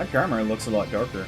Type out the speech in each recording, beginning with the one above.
My camera looks a lot darker.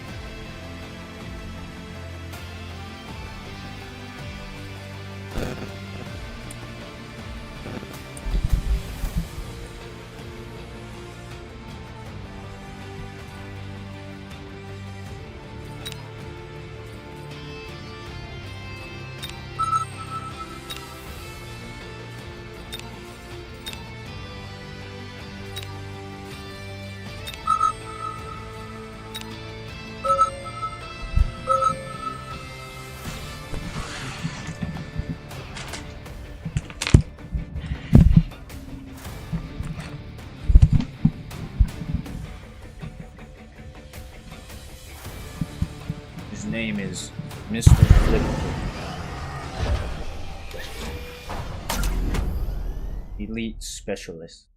His name is Mr. Flip. Elite Specialist.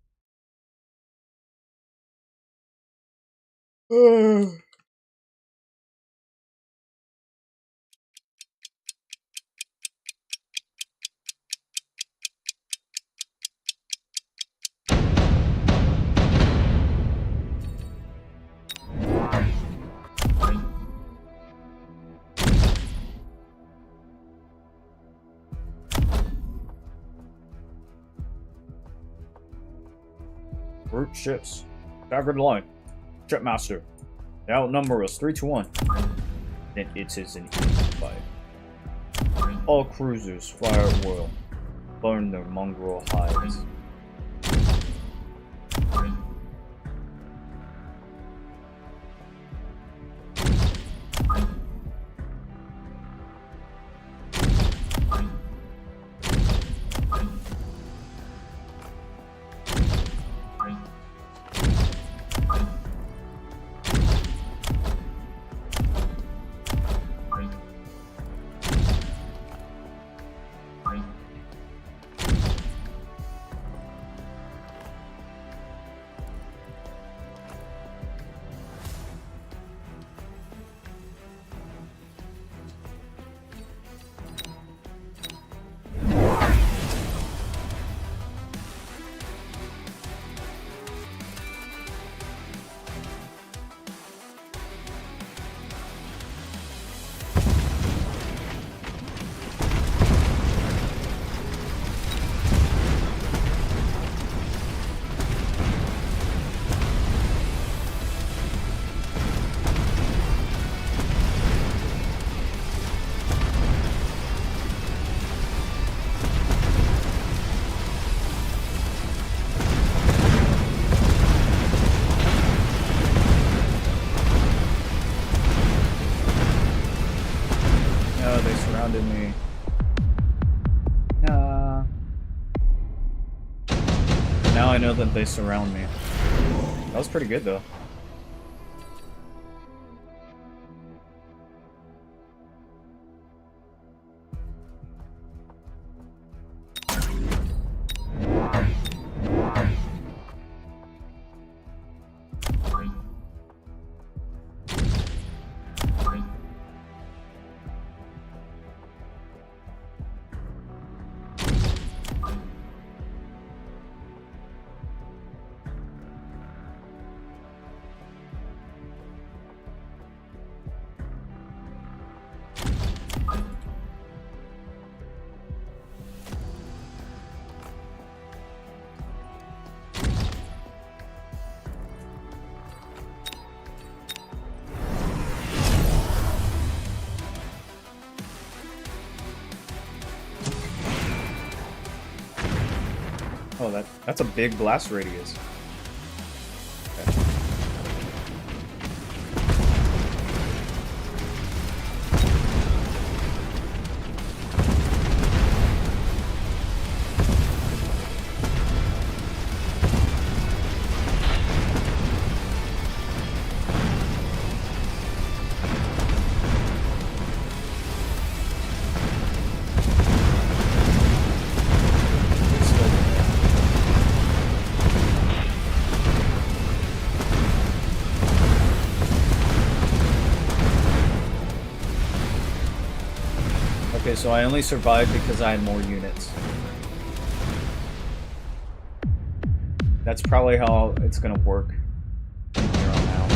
Root ships. Staggered line. Shipmaster. They outnumber us 3-1. Then it is an easy fight. All cruisers fire at will. Burn their mongrel hides. Me. Now I know that they surround me. That was pretty good though. Oh, that's a big blast radius. Okay. Okay, so I only survived because I had more units. That's probably how it's gonna work from here on out.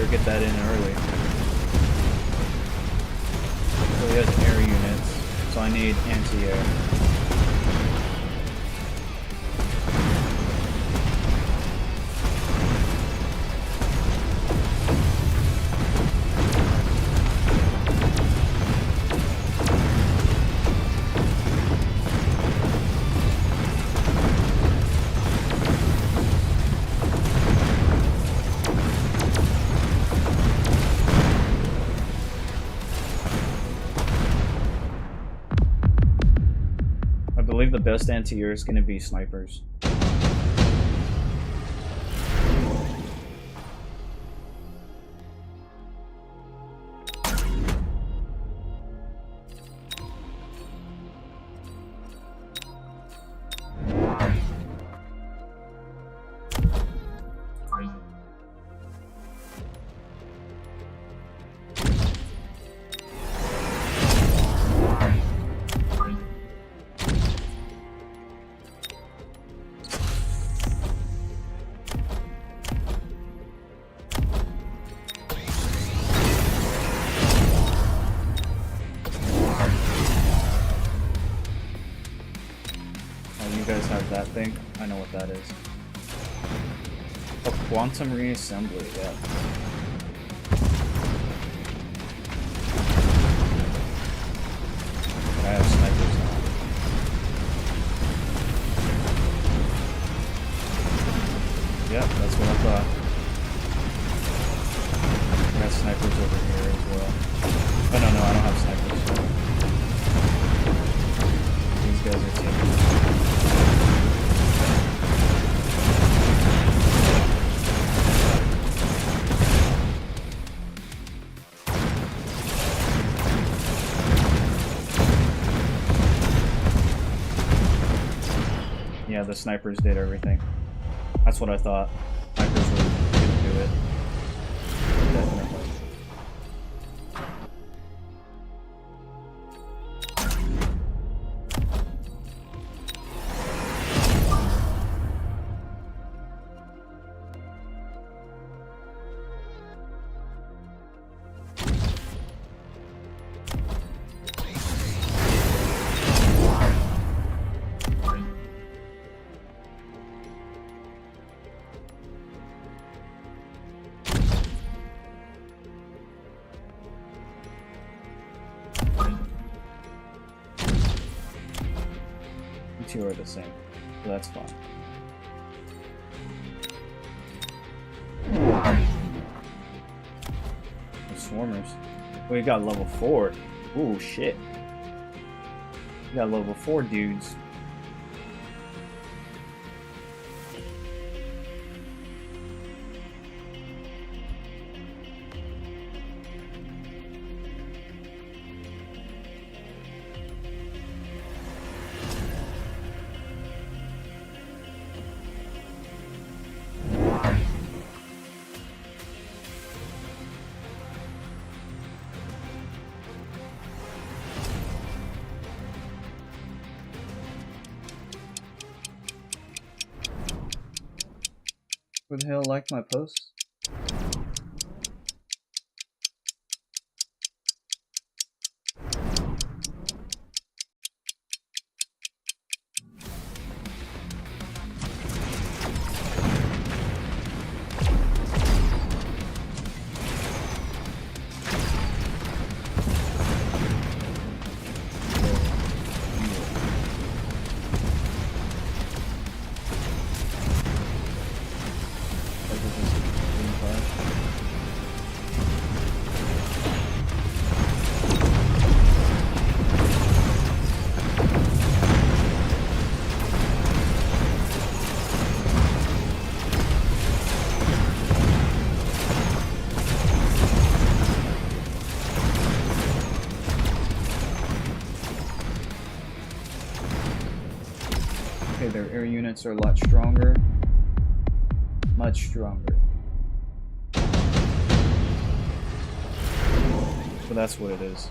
better get that in early. So he has air units, so I need anti-air. I believe the best anti-air is going to be snipers. You guys have that thing? I know what that is. Oh, quantum reassembly, yeah. I have snipers now. Yep, that's what I thought. I got snipers over here as well. Oh no, I don't have snipers. These guys are taking. Yeah, the snipers did everything. That's what I thought. Snipers were gonna do it. Definitely. Two are the same, so that's fine. The swarmers. We got level 4. Ooh, shit. We got level 4 dudes. Who the hell liked my post? Okay, their air units are a lot stronger. Much stronger. So that's what it is.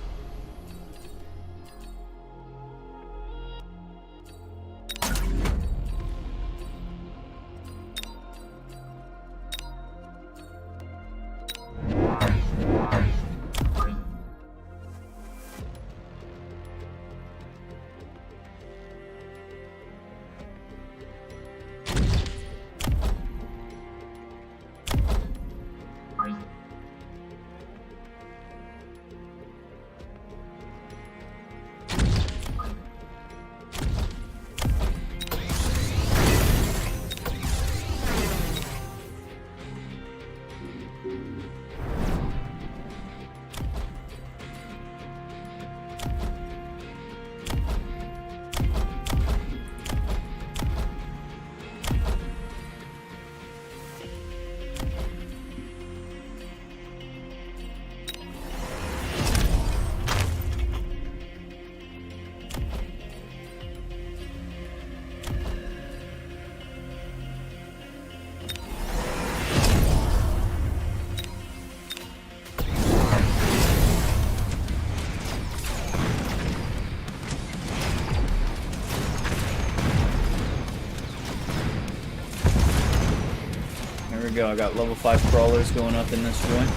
we go. I got level 5 crawlers going up in this joint.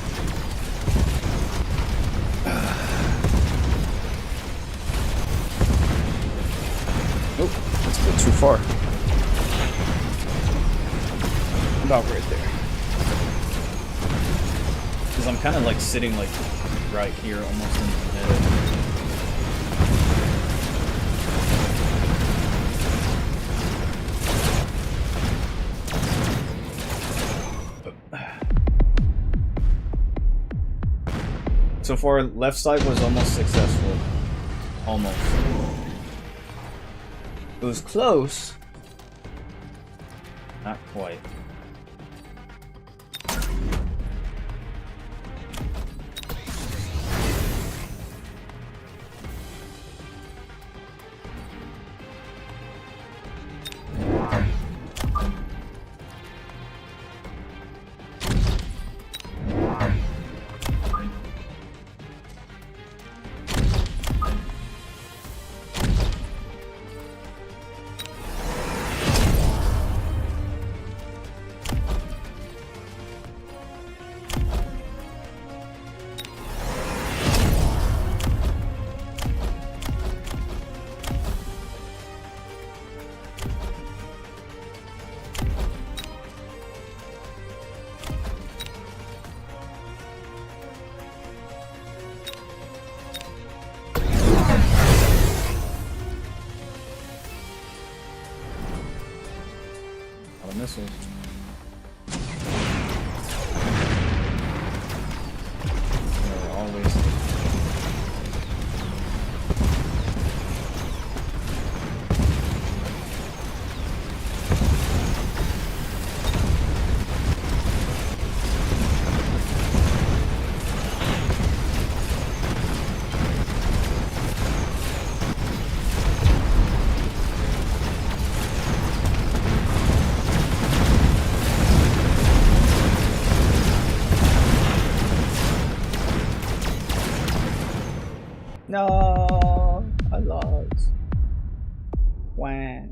Oh, that's a bit too far. About right there. Because I'm kind of like sitting like right here, almost in the middle. So far, left side was almost successful. Almost. It was close. Not quite. Missiles. Always. No, I lost. Wow.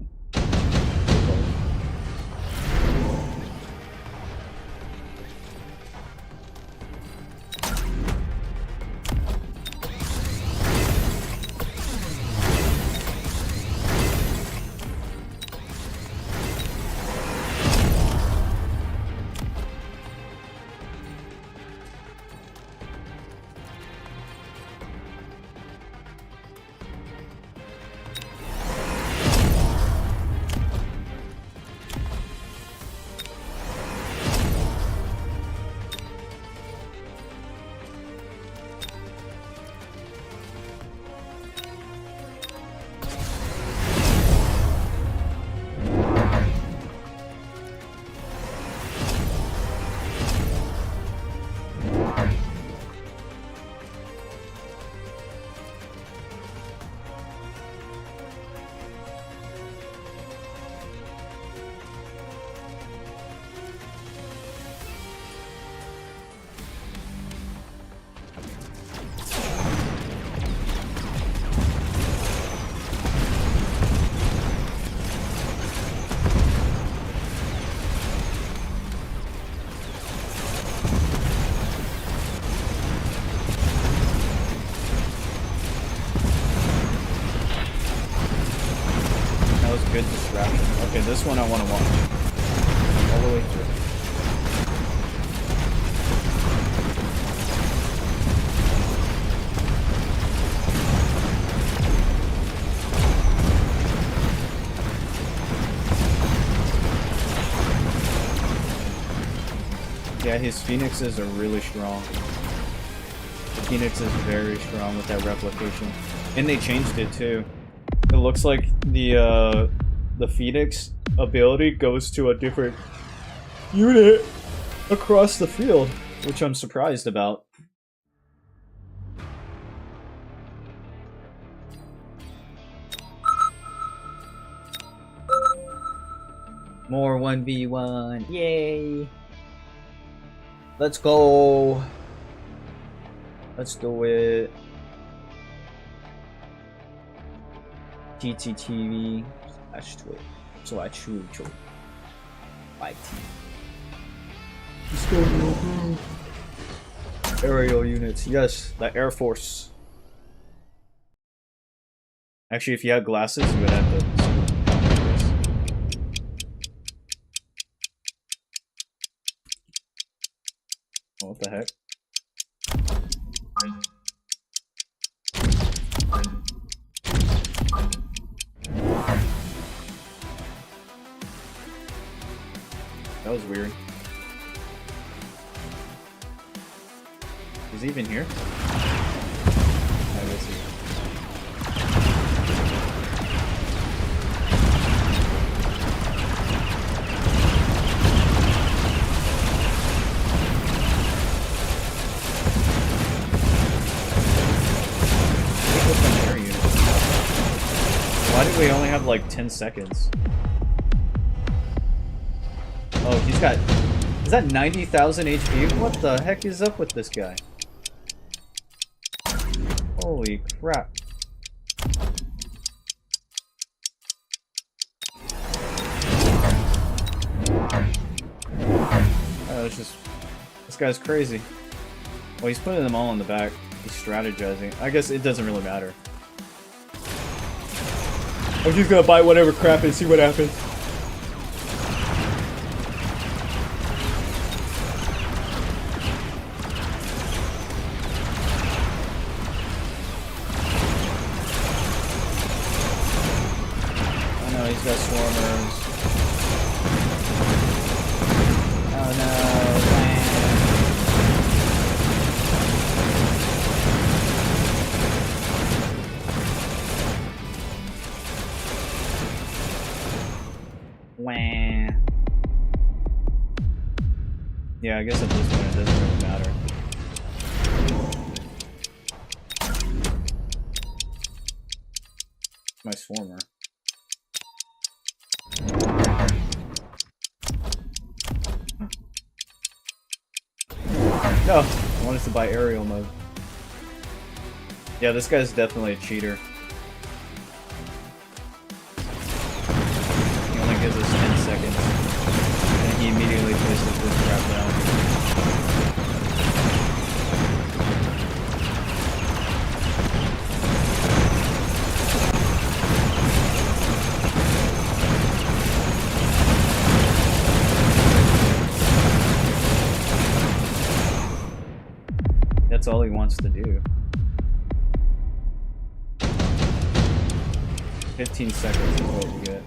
Good distraction. Okay, this one I want to watch. All the way through. Yeah, his phoenixes are really strong. The phoenix is very strong with that replication. And they changed it too. It looks like the Phoenix ability goes to a different unit across the field, which I'm surprised about. More 1v1, yay! Let's go! Let's do it. GTTV/Twitch/Twitch. YT. CustodioBro. Aerial units, yes, the Air Force. Actually, if you had glasses, you would have to. Oh, what the heck? That was weird. Is he even here? I guess he is. Why did we only have like 10 seconds? Oh, he's got... Is that 90,000 HP? What the heck is up with this guy? Holy crap. Oh, it's just... This guy's crazy. Well, he's putting them all in the back. He's strategizing. I guess it doesn't really matter. I'm just gonna buy whatever crap and see what happens. Oh no, he's got swarmers. Oh no, Wah. Yeah, I guess at this point it doesn't really matter. My swarmer. No, I wanted to buy aerial mode. Yeah, this guy's definitely a cheater. He only gives us 10 seconds. And he immediately places this crap down. That's all he wants to do. 15 seconds is what we get.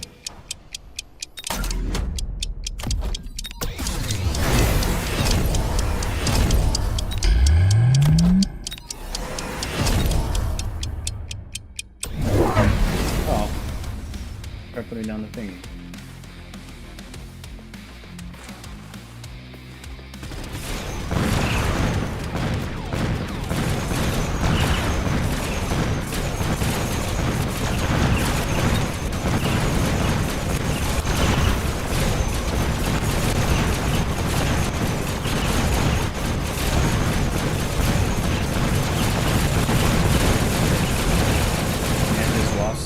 Oh. Try putting down the thingy.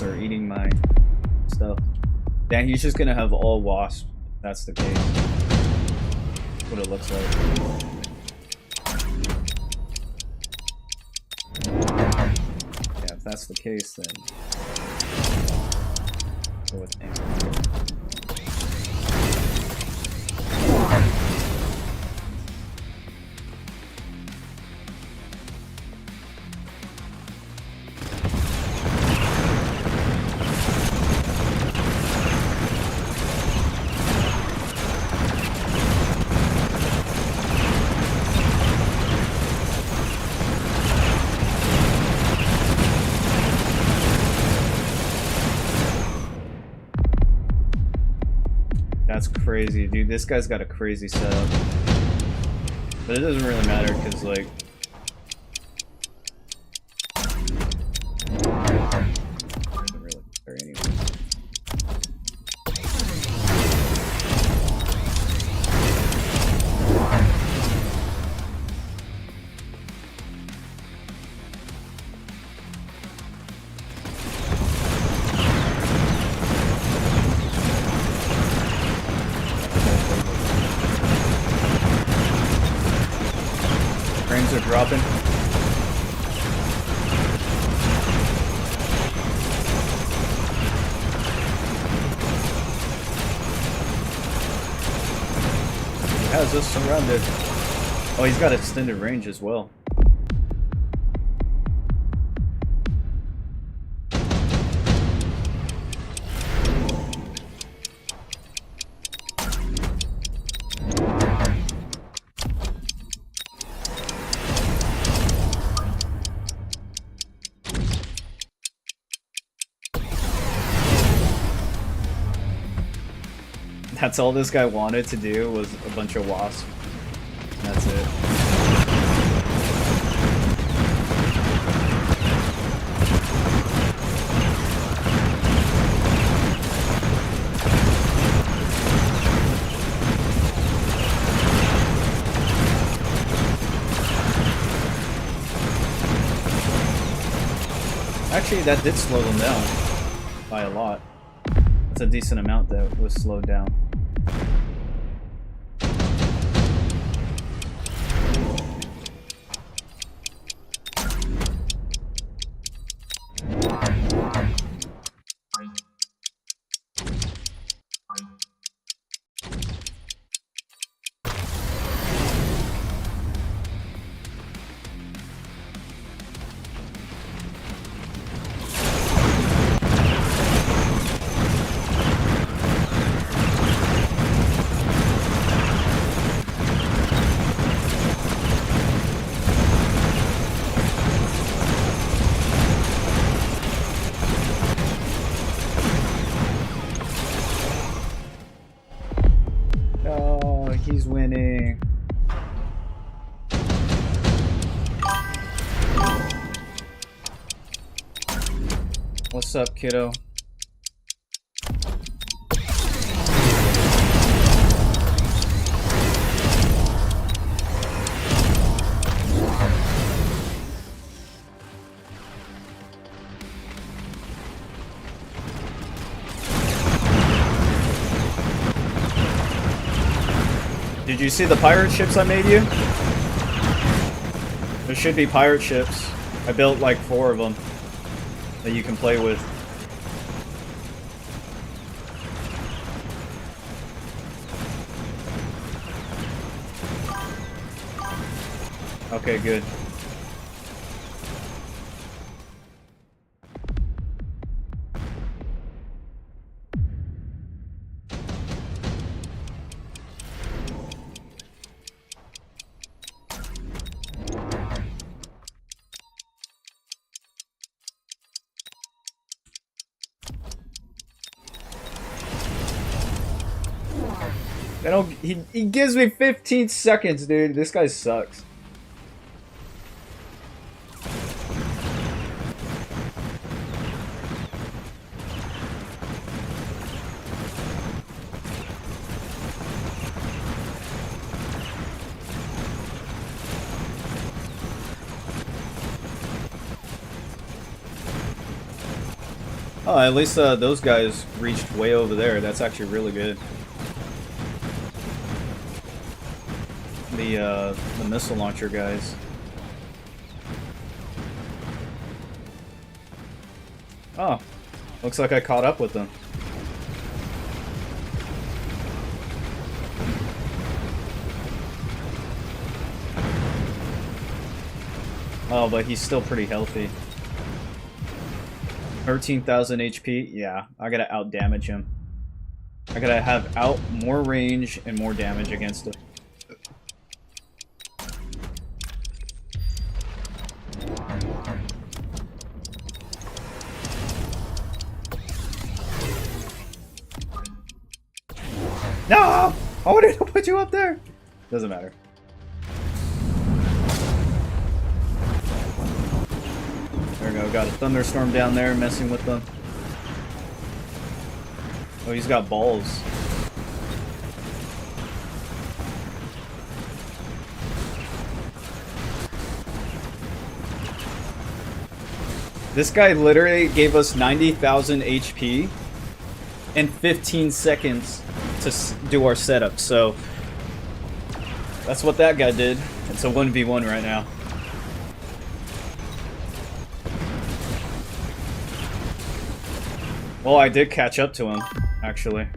Are eating my stuff. Dang, he's just gonna have all wasps. That's the case. That's what it looks like. Yeah, if that's the case, then go with him. That's crazy, dude. This guy's got a crazy setup. But it doesn't really matter, because, like... doesn't really matter anyway. are dropping. He has us surrounded. Oh, he's got extended range as well. That's all this guy wanted to do was a bunch of wasps. That's it. Actually, that did slow them down by a lot. That's a decent amount that was slowed down. He's winning. What's up, kiddo? Did you see the pirate ships I made you? There should be pirate ships. I built like 4 of them that you can play with. Okay, good. He gives me 15 seconds, dude. This guy sucks. Oh, at least those guys reached way over there. That's actually really good. The missile launcher guys. Oh, looks like I caught up with them. Oh, but he's still pretty healthy. 13,000 HP. Yeah, I gotta out damage him. I gotta have out more range and more damage against him. No! I wanted to put you up there! Doesn't matter. There we go, got a thunderstorm down there messing with them. Oh, he's got balls. This guy literally gave us 90,000 HP in 15 seconds to do our setup, so that's what that guy did. It's a 1v1 right now. Well, I did catch up to him, actually.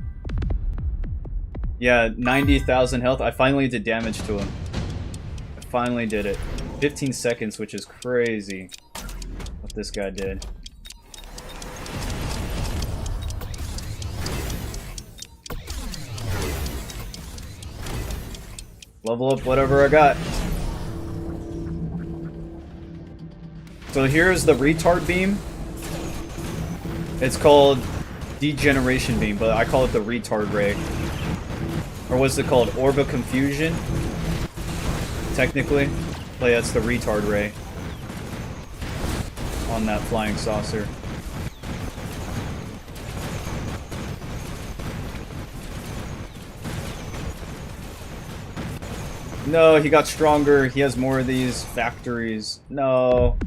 Yeah, 90,000 health. I finally did damage to him. I finally did it. 15 seconds, which is crazy what this guy did. Level up whatever I got. So here's the retard beam. It's called degeneration beam, but I call it the retard ray. Or what's it called? Orb of confusion? Technically. But yeah, it's the retard ray. On that flying saucer. No, he got stronger. He has more of these factories. No.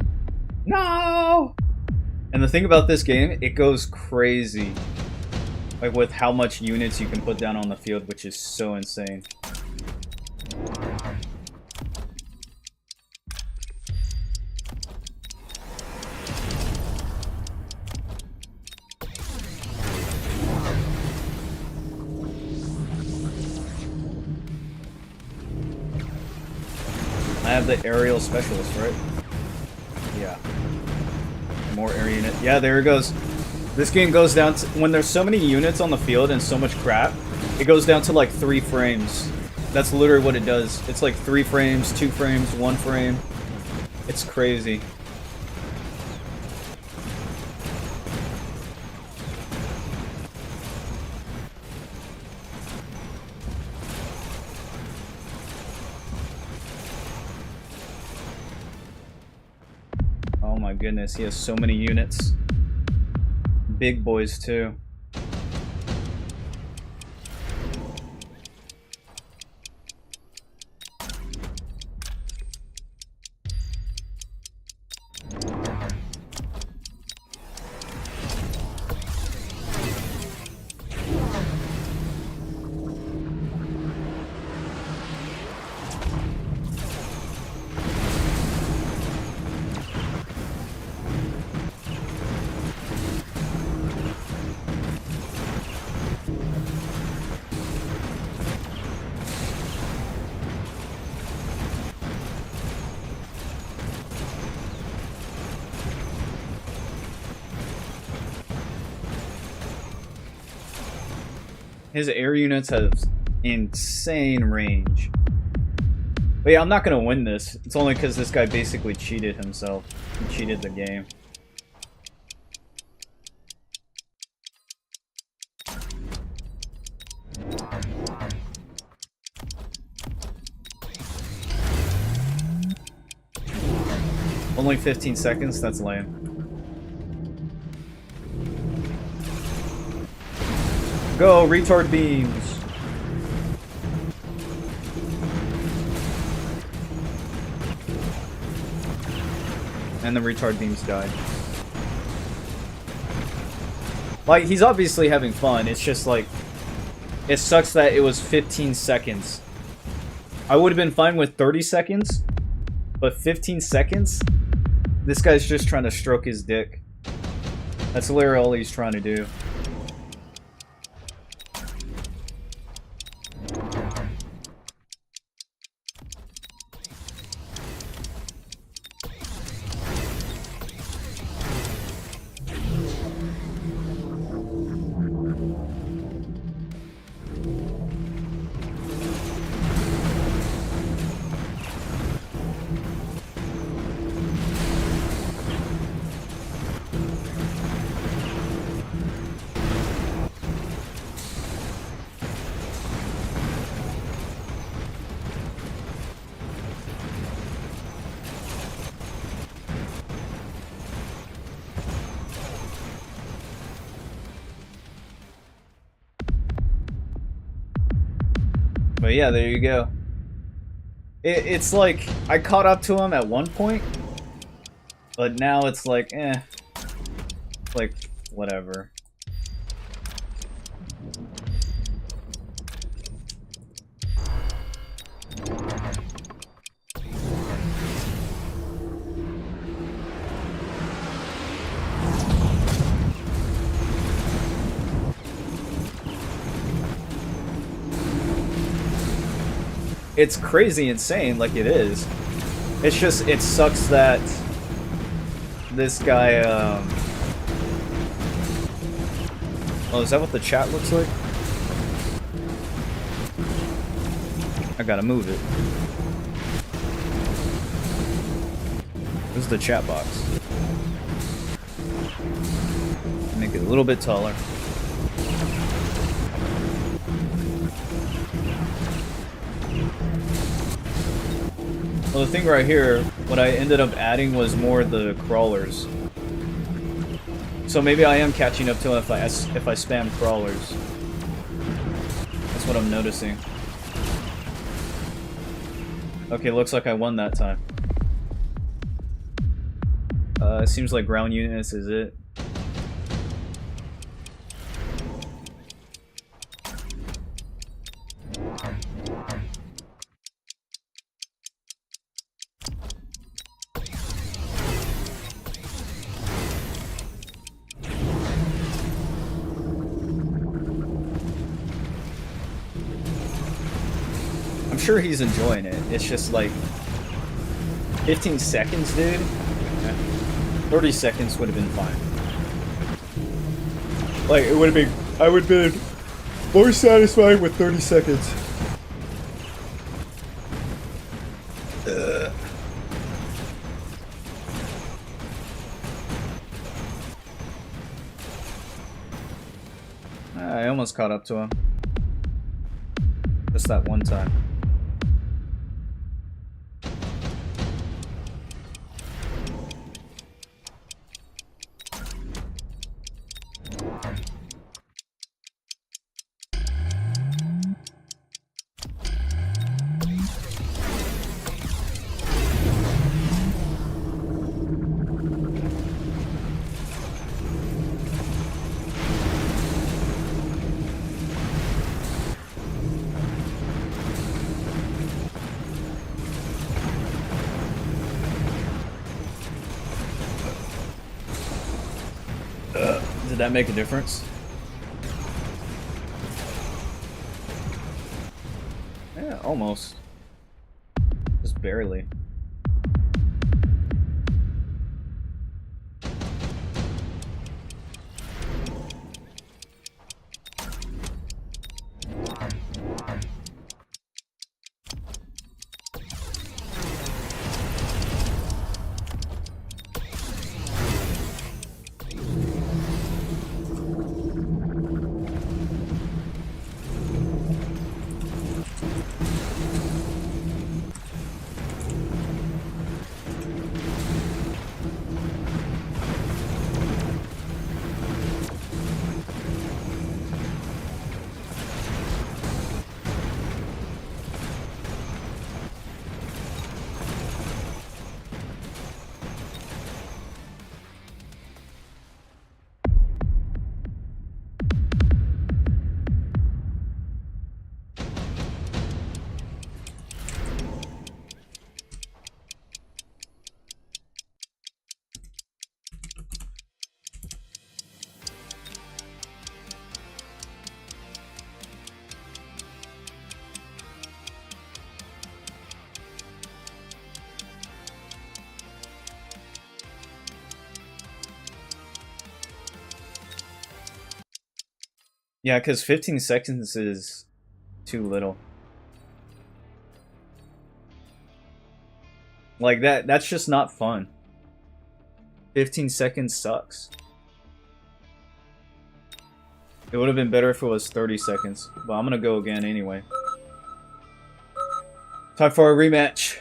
No! And the thing about this game, it goes crazy. Like with how much units you can put down on the field, which is so insane. I have the aerial specialist, right? Yeah. More air unit. Yeah, there it goes. This game goes down to, when there's so many units on the field and so much crap, it goes down to like 3 frames. That's literally what it does. It's like 3 frames, 2 frames, 1 frame. It's crazy. Oh my goodness, he has so many units. Big boys too. His air units have insane range. But yeah, I'm not gonna win this. It's only because this guy basically cheated himself. He cheated the game. Only 15 seconds? That's lame. Go, retard beams! And the retard beams died. Like, he's obviously having fun, it's just like... It sucks that it was 15 seconds. I would have been fine with 30 seconds, but 15 seconds? This guy's just trying to stroke his dick. That's literally all he's trying to do. But yeah, there you go. It's like, I caught up to him at one point, but now it's like, eh. Like, whatever. it's crazy insane, like it is. It's just, it sucks that this guy, oh, is that what the chat looks like? I gotta move it. This is the chat box. Make it a little bit taller. Well, the thing right here, what I ended up adding was more the crawlers. So maybe I am catching up to him if I spam crawlers. That's what I'm noticing. Okay, looks like I won that time. It seems like ground units is it. I'm sure he's enjoying it. It's just like 15 seconds, dude. 30 seconds would have been fine. Like, it would have been, I would have been more satisfied with 30 seconds. I almost caught up to him. Just that one time. Did that make a difference? Yeah, almost. Just barely. Yeah, because 15 seconds is too little. Like, that's just not fun. 15 seconds sucks. It would have been better if it was 30 seconds. But I'm gonna go again anyway. Time for a rematch.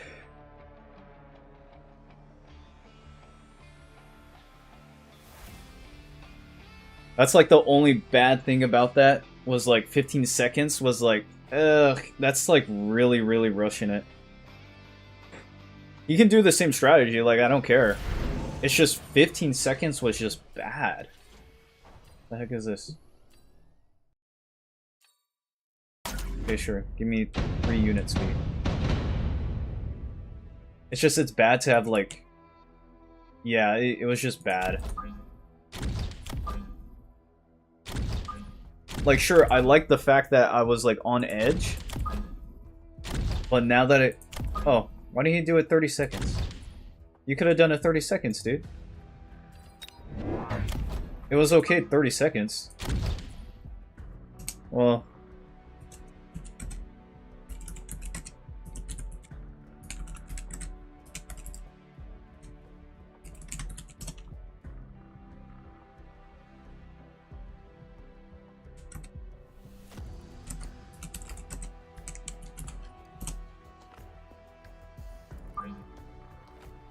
That's like the only bad thing about that was like 15 seconds was like, ugh, that's like really, really rushing it. You can do the same strategy, like I don't care. It's just 15 seconds was just bad. What the heck is this? Okay, sure. Give me 3 unit speed. It's just, it's bad to have like... Yeah, it was just bad. Like, sure, I like the fact that I was, like, on edge. But now that it... Oh, why didn't you do it 30 seconds? You could have done it 30 seconds, dude. It was okay 30 seconds. Well...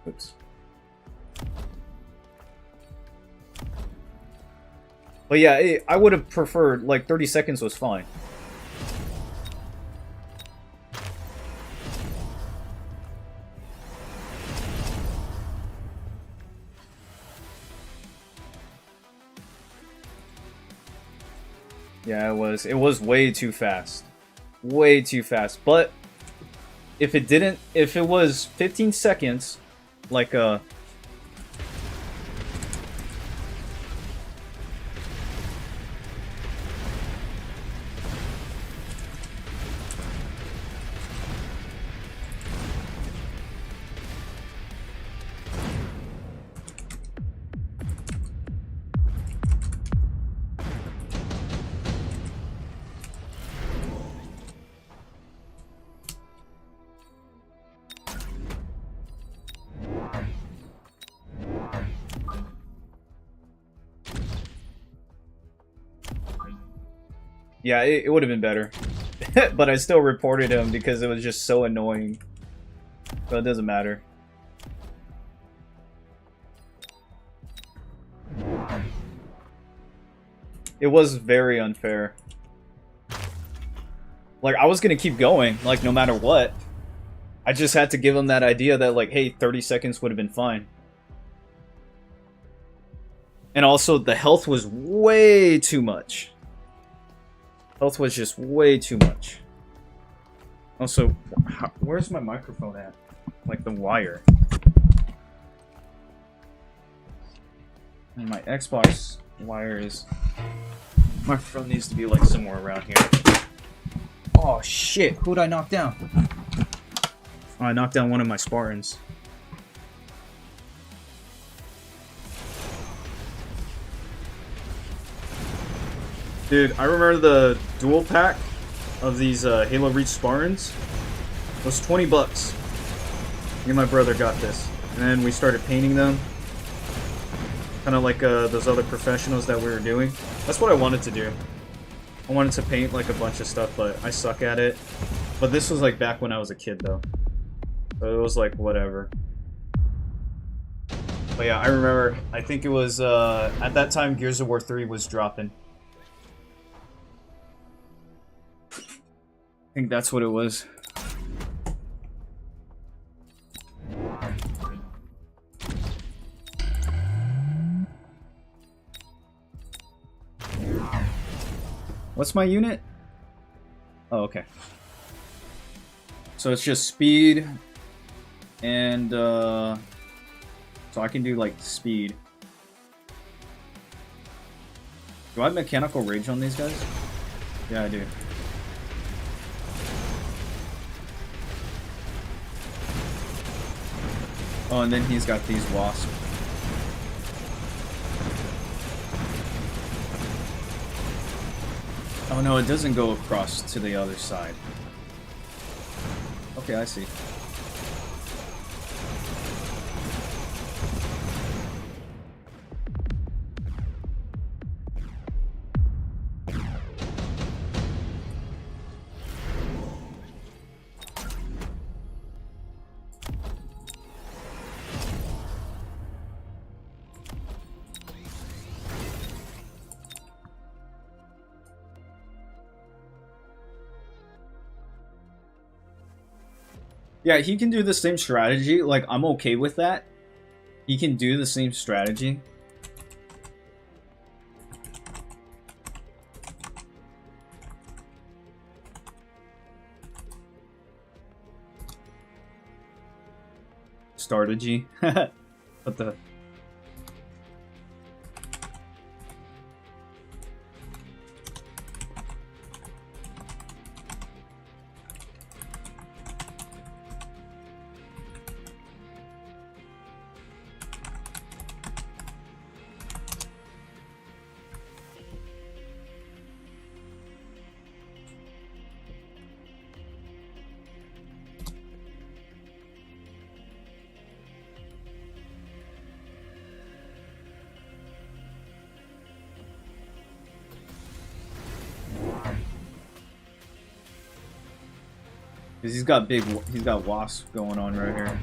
Oops. But yeah, I would have preferred, like, 30 seconds was fine. Yeah, it was way too fast. Way too fast. But if it was 15 seconds, like yeah, it would have been better. But I still reported him because it was just so annoying. But it doesn't matter. It was very unfair. Like, I was gonna keep going, like, no matter what. I just had to give him that idea that, like, hey, 30 seconds would have been fine. And also, the health was way too much. Health was just way too much. Also, where's my microphone at? Like, the wire. And my Xbox wire is... Microphone needs to be, like, somewhere around here. Oh, shit. Who'd I knock down? Oh, I knocked down one of my Spartans. Dude, I remember the dual pack of these Halo Reach Spartans. It was 20 bucks. Me and my brother got this. And then we started painting them. Kind of like those other professionals that we were doing. That's what I wanted to do. I wanted to paint like a bunch of stuff, but I suck at it. But this was like back when I was a kid though. So it was like whatever. But yeah, I remember, I think it was, at that time Gears of War 3 was dropping. I think that's what it was. What's my unit? Oh, okay. So it's just speed and so I can do like speed. Do I have mechanical rage on these guys? Yeah, I do. Oh, and then he's got these wasps. Oh no, it doesn't go across to the other side. Okay, I see. Yeah, he can do the same strategy. Like, I'm okay with that. He can do the same strategy. Strategy. What the... Because he's got wasp going on right here.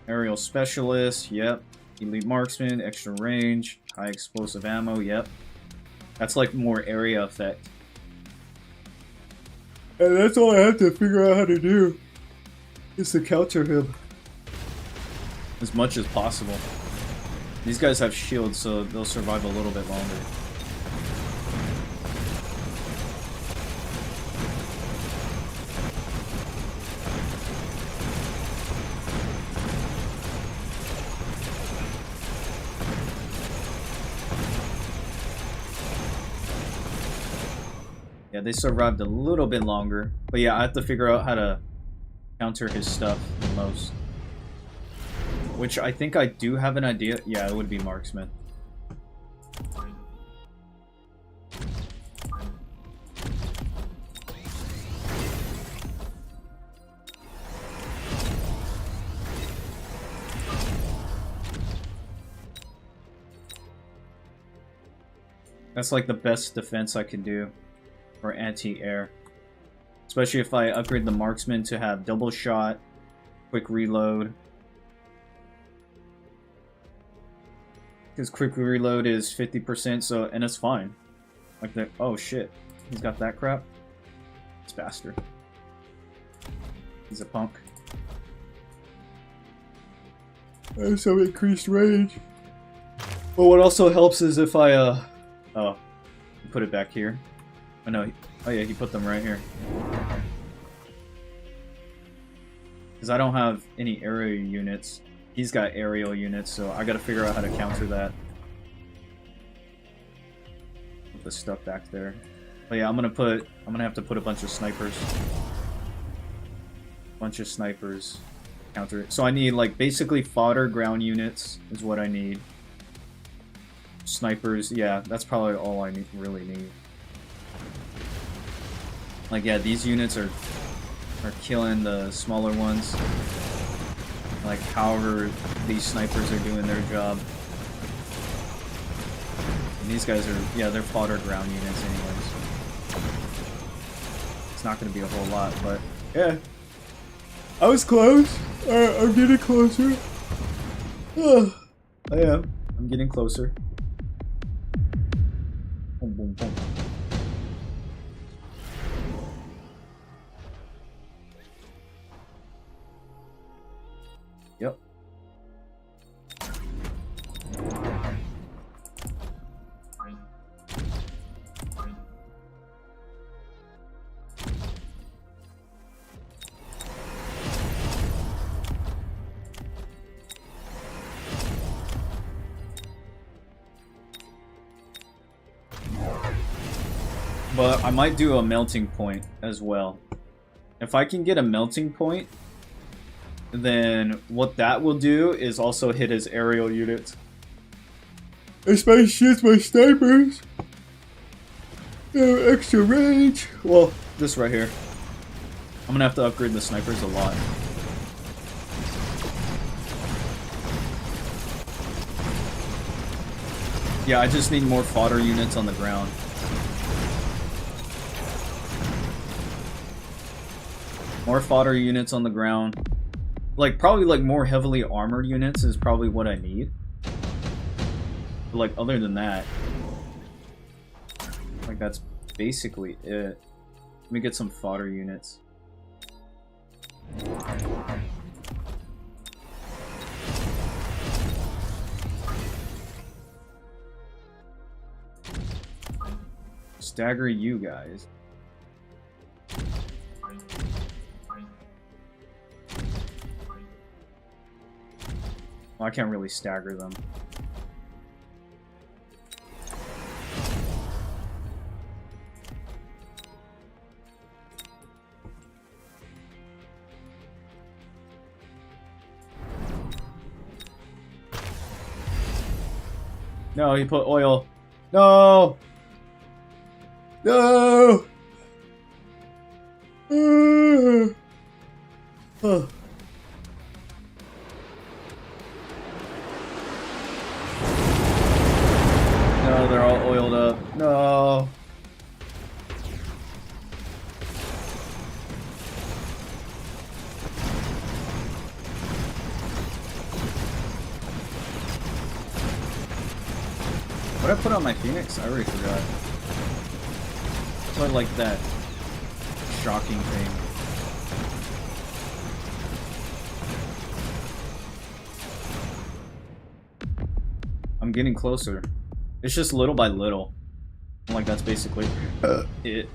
Aerial specialist, yep. Elite marksman, extra range, high explosive ammo, yep. That's like more area effect. And that's all I have to figure out how to do. Is to counter him. As much as possible. These guys have shields, so they'll survive a little bit longer. Yeah, they survived a little bit longer. But yeah, I have to figure out how to counter his stuff the most. Which I think I do have an idea. Yeah, it would be marksman. That's like the best defense I can do. Or anti-air. Especially if I upgrade the marksman to have double shot, quick reload. Because quick reload is 50%, so, and it's fine. Like that. Oh shit. He's got that crap? This bastard. He's a punk. There's some increased range. But what also helps is if I, oh, put it back here. Oh no, oh yeah, he put them right here. Because I don't have any aerial units. He's got aerial units, so I gotta figure out how to counter that. Put the stuff back there. But yeah, I'm gonna have to put a bunch of snipers. Counter it. So I need like basically fodder ground units is what I need. Snipers, yeah, that's probably all I really need. Like, yeah, these units are killing the smaller ones. Like, however these snipers are doing their job. And these guys are, yeah, they're fodder ground units anyways. It's not going to be a whole lot, but, yeah. I was close. I'm getting closer. Oh, I am. I'm getting closer. Boom, boom, boom. Yep. But I might do a melting point as well. If I can get a melting point, then what that will do is also hit his aerial units. Especially my snipers. Extra range. Well, this right here. I'm gonna have to upgrade the snipers a lot. Yeah, I just need more fodder units on the ground. More fodder units on the ground. Like, probably, like, more heavily armored units is probably what I need. But, like, other than that, like, that's basically it. Let me get some fodder units. Stagger you guys. Well, I can't really stagger them. No, he put oil. No! No! Oh. No, they're all oiled up. No. What did I put on my Phoenix? I already forgot. Put like that shocking thing. I'm getting closer. It's just little by little. Like that's basically it.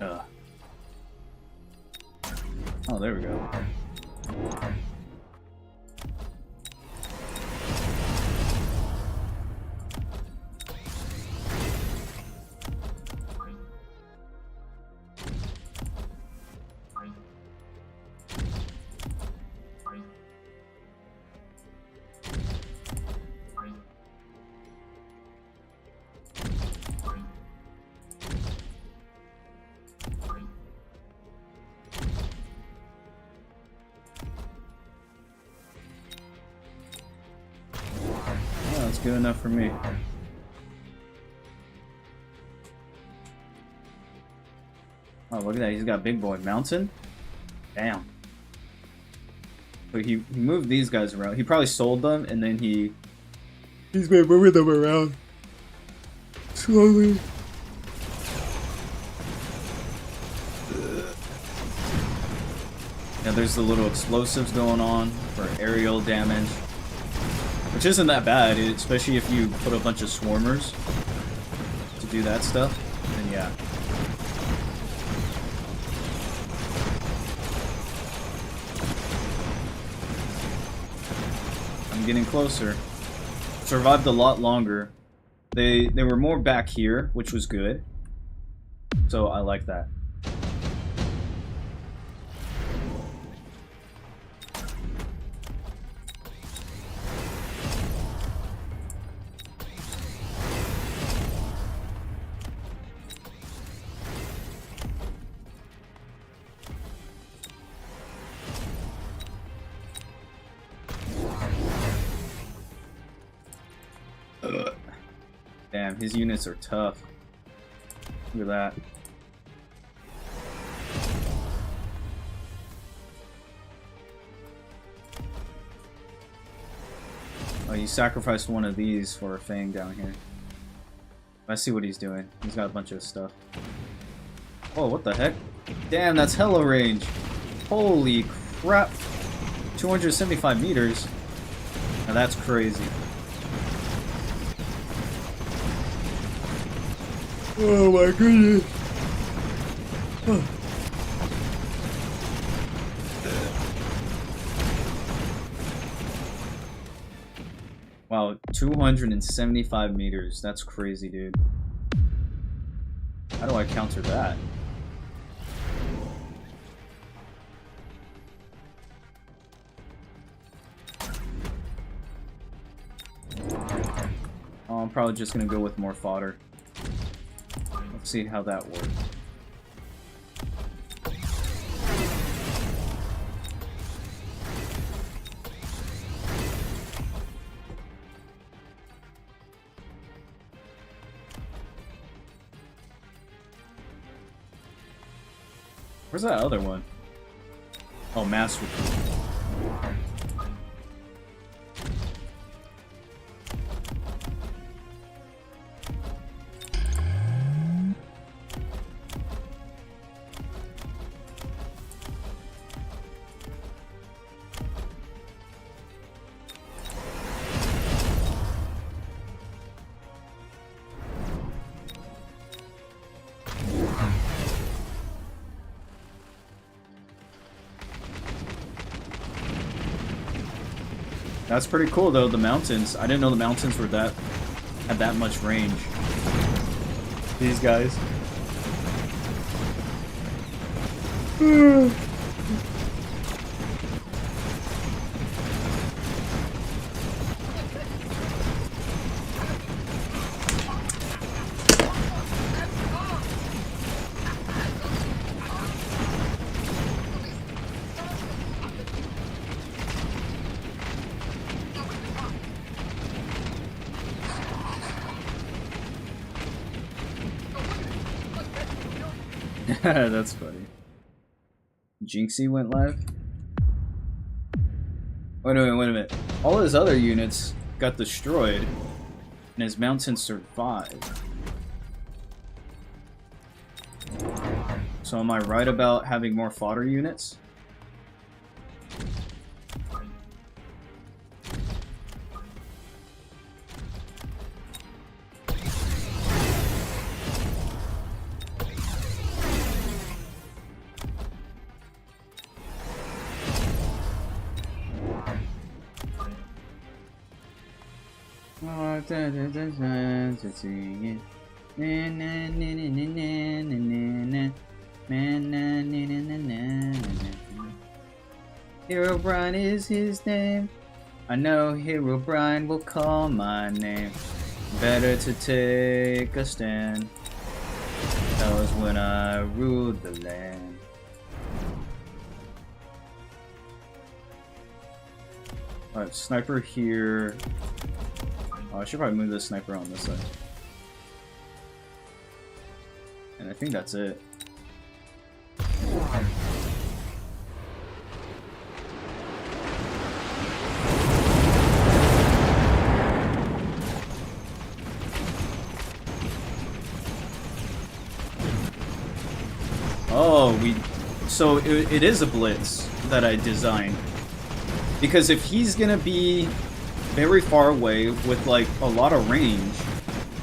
Oh, there we go. Good enough for me. Oh, look at that. He's got big boy. Mountain? Damn. So he moved these guys around. He probably sold them and then he's been moving them around slowly. Now there's the little explosives going on for aerial damage. Which isn't that bad, especially if you put a bunch of swarmers to do that stuff, then yeah. I'm getting closer. Survived a lot longer. They were more back here, which was good. So I like that. Damn, his units are tough. Look at that. Oh, you sacrificed one of these for a Fang down here. I see what he's doing. He's got a bunch of stuff. Oh, what the heck? Damn, that's hella range. Holy crap. 275 meters. Now that's crazy. Oh my goodness. Oh. Wow, 275 meters. That's crazy, dude. How do I counter that? Oh, I'm probably just gonna go with more fodder. Let's see how that works. Where's that other one? Oh, Master. That's pretty cool though, the mountains. I didn't know the mountains were had that much range. These guys. That's funny. Jinxie went live? Wait a minute. All his other units got destroyed. And his mountain survived. So am I right about having more fodder units? Herobrine is his name. I know Herobrine will call my name. Better to take a stand. That was when I ruled the land. Alright, sniper here. Oh, I should probably move this sniper on this side. And I think that's it. Oh, so it is a blitz that I designed. Because if he's gonna be very far away with like a lot of range,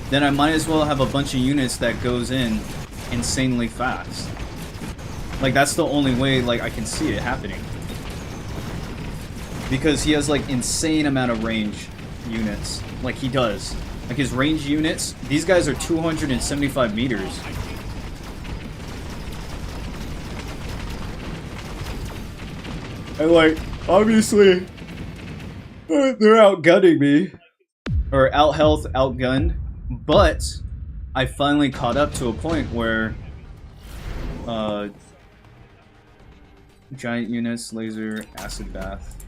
then I might as well have a bunch of units that goes in insanely fast. Like that's the only way like I can see it happening. Because he has like insane amount of range units. Like he does. Like his range units, these guys are 275 meters. And like, obviously, they're outgunning me. Or out-health, outgunned. But, I finally caught up to a point where, giant units, laser, acid bath.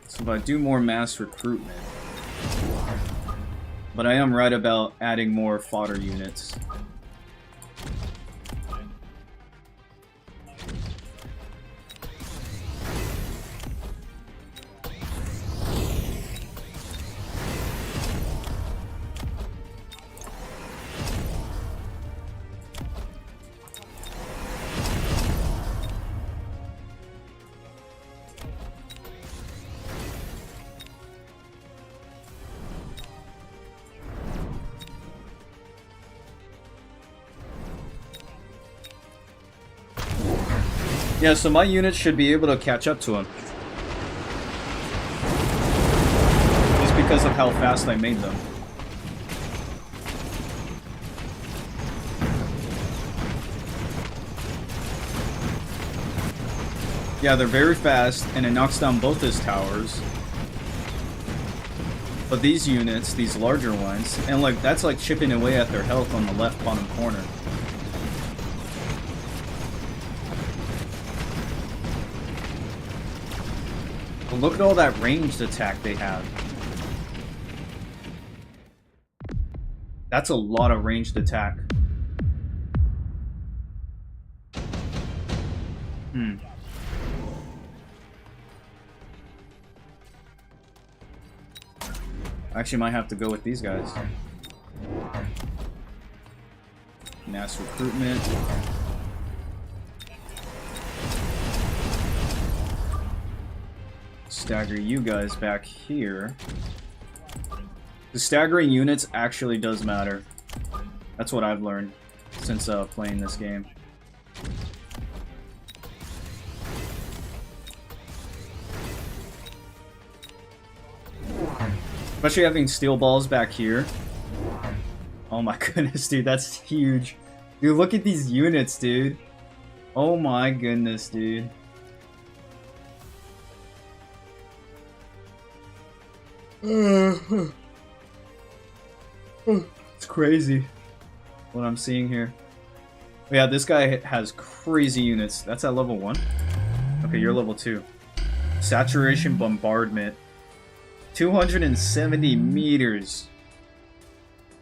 So if I do more mass recruitment. But I am right about adding more fodder units. Yeah, so my units should be able to catch up to him. Just because of how fast I made them. Yeah, they're very fast, and it knocks down both his towers. But these units, these larger ones, and like that's like chipping away at their health on the left bottom corner. But look at all that ranged attack they have. That's a lot of ranged attack. Actually might have to go with these guys. Mass recruitment. Stagger you guys back here. The staggering units actually does matter. That's what I've learned since playing this game. Especially having steel balls back here. Oh my goodness, dude, that's huge. Dude, look at these units, dude. Oh my goodness, dude. It's crazy what I'm seeing here. Yeah, this guy has crazy units. That's at level 1? Okay, you're level 2. Saturation bombardment. 270 meters.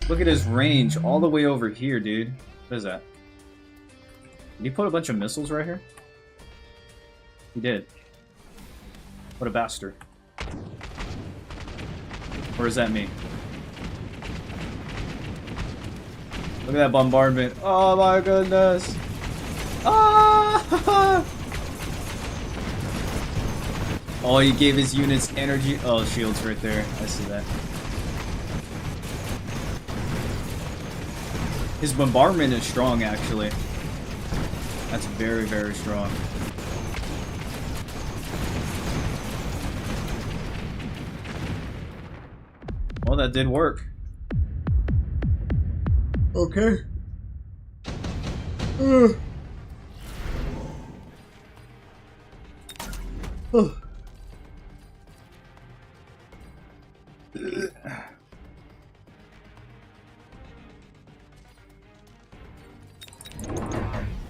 Look at his range all the way over here, dude. What is that? Did he put a bunch of missiles right here? He did. What a bastard. Or is that me? Look at that bombardment. Oh my goodness. Ah! Oh, he gave his units energy. Oh, shields right there. I see that. His bombardment is strong, actually. That's very, very strong. Well, that did work. Okay.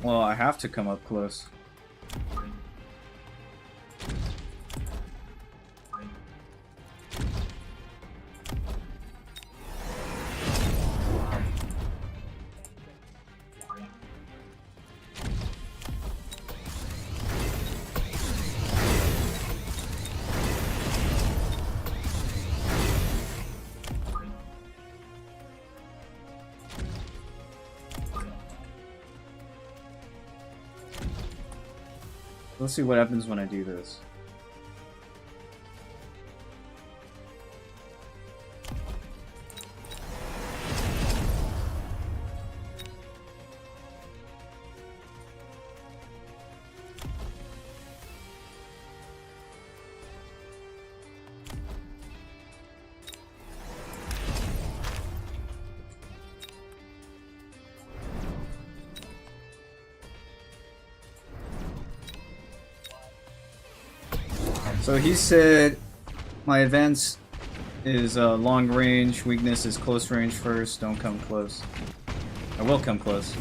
Well, I have to come up close. Let's see what happens when I do this. So he said my advance is long range, weakness is close range first, don't come close. I will come close.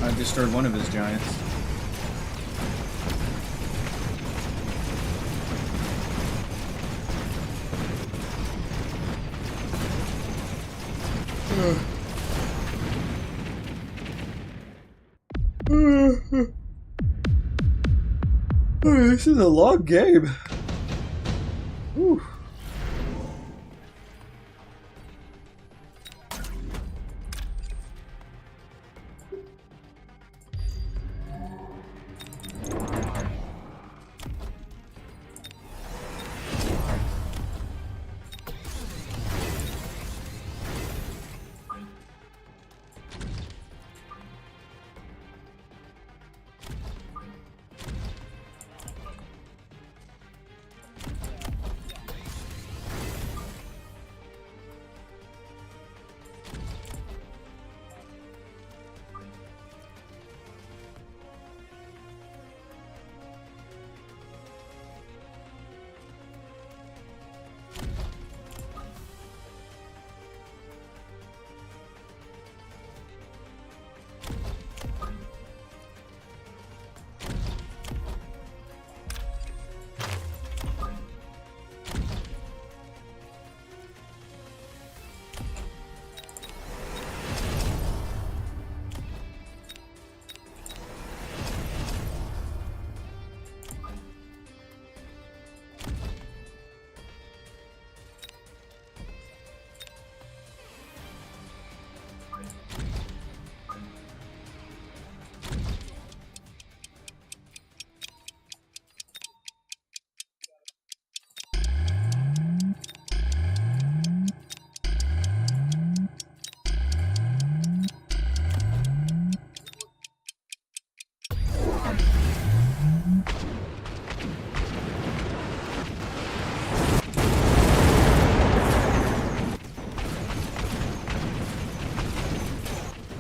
I destroyed one of his giants. This is a long game. Whew.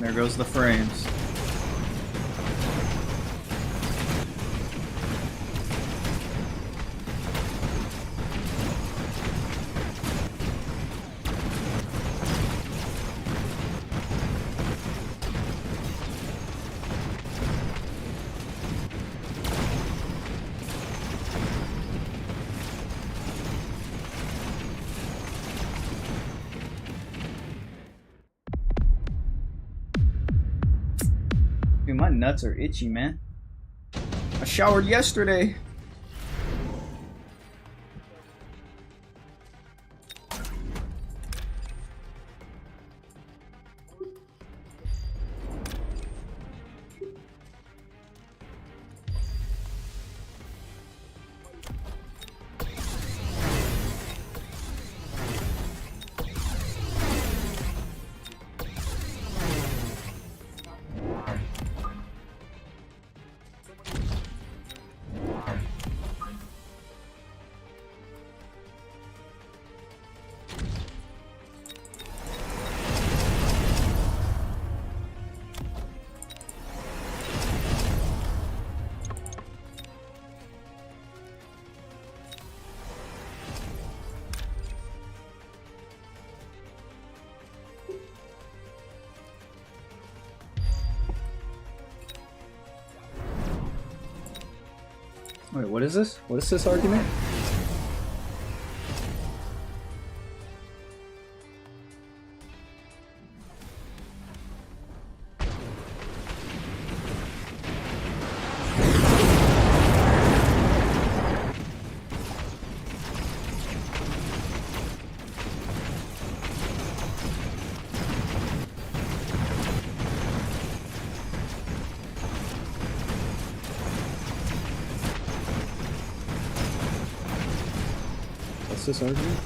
There goes the frames. Dude, my nuts are itchy, man. I showered yesterday. Wait, what is this? What is this argument? This argument?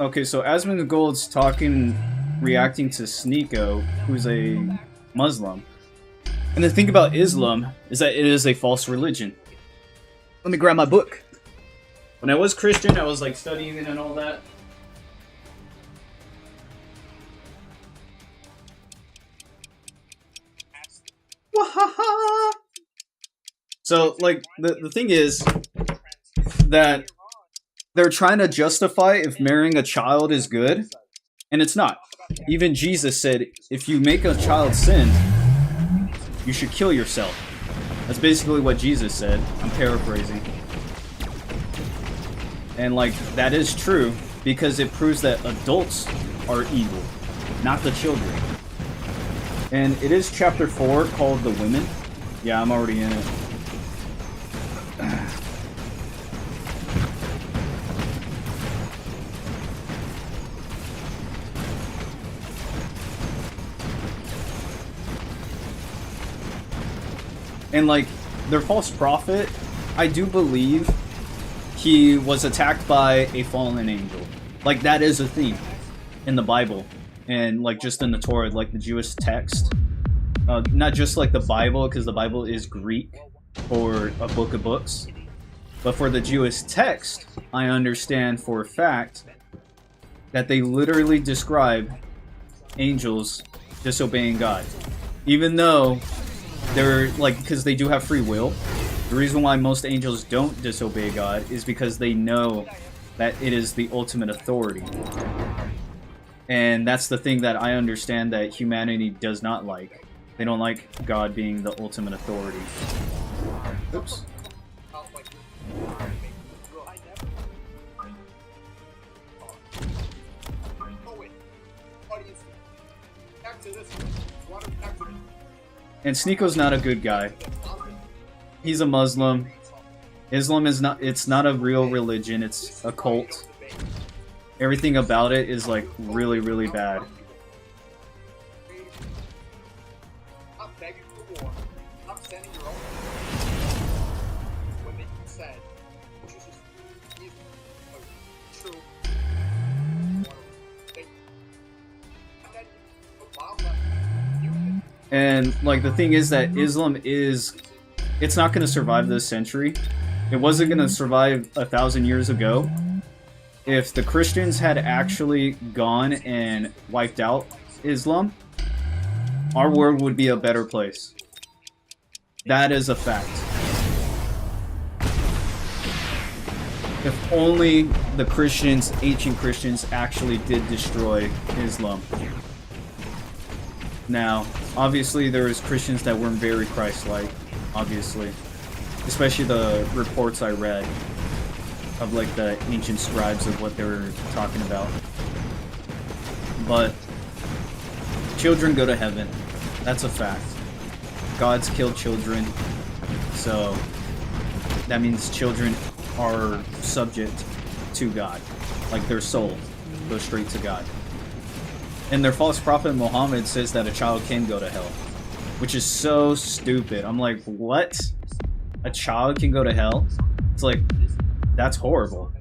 Okay, so Asmongold's reacting to Sneeko, who's a Muslim. And the thing about Islam is that it is a false religion. Let me grab my book. When I was Christian, I was like studying it and all that. Wahaha! So, like, the thing is that they're trying to justify if marrying a child is good, and it's not. Even Jesus said, if you make a child sin, you should kill yourself. That's basically what Jesus said. I'm paraphrasing. And, like, that is true, because it proves that adults are evil, not the children. And it is chapter 4 called The Women. Yeah, I'm already in it. And, like, their false prophet, I do believe he was attacked by a fallen angel. Like, that is a theme in the Bible. And, like, just in the Torah, like, the Jewish text. Not just, like, the Bible, because the Bible is Greek, or a book of books. But for the Jewish text, I understand for a fact that they literally describe angels disobeying God. Even though they're, like, because they do have free will. The reason why most angels don't disobey God is because they know that it is the ultimate authority. And that's the thing that I understand that humanity does not like. They don't like God being the ultimate authority. Oops. And Sneeko's not a good guy. He's a Muslim. Islam is not, it's not a real religion, it's a cult. Everything about it is like really, really bad. And like the thing is that Islam is, it's not going to survive this century. It wasn't going to survive 1,000 years ago. If the Christians had actually gone and wiped out Islam, our world would be a better place. That is a fact. If only the Christians, ancient Christians, actually did destroy Islam. Now, obviously there was Christians that weren't very Christ-like, obviously. Especially the reports I read of like the ancient scribes of what they were talking about. But children go to heaven. That's a fact. Gods kill children. So that means children are subject to God. Like their soul goes straight to God. And their false prophet Muhammad says that a child can go to hell. Which is so stupid. I'm like, what? A child can go to hell? It's like, that's horrible.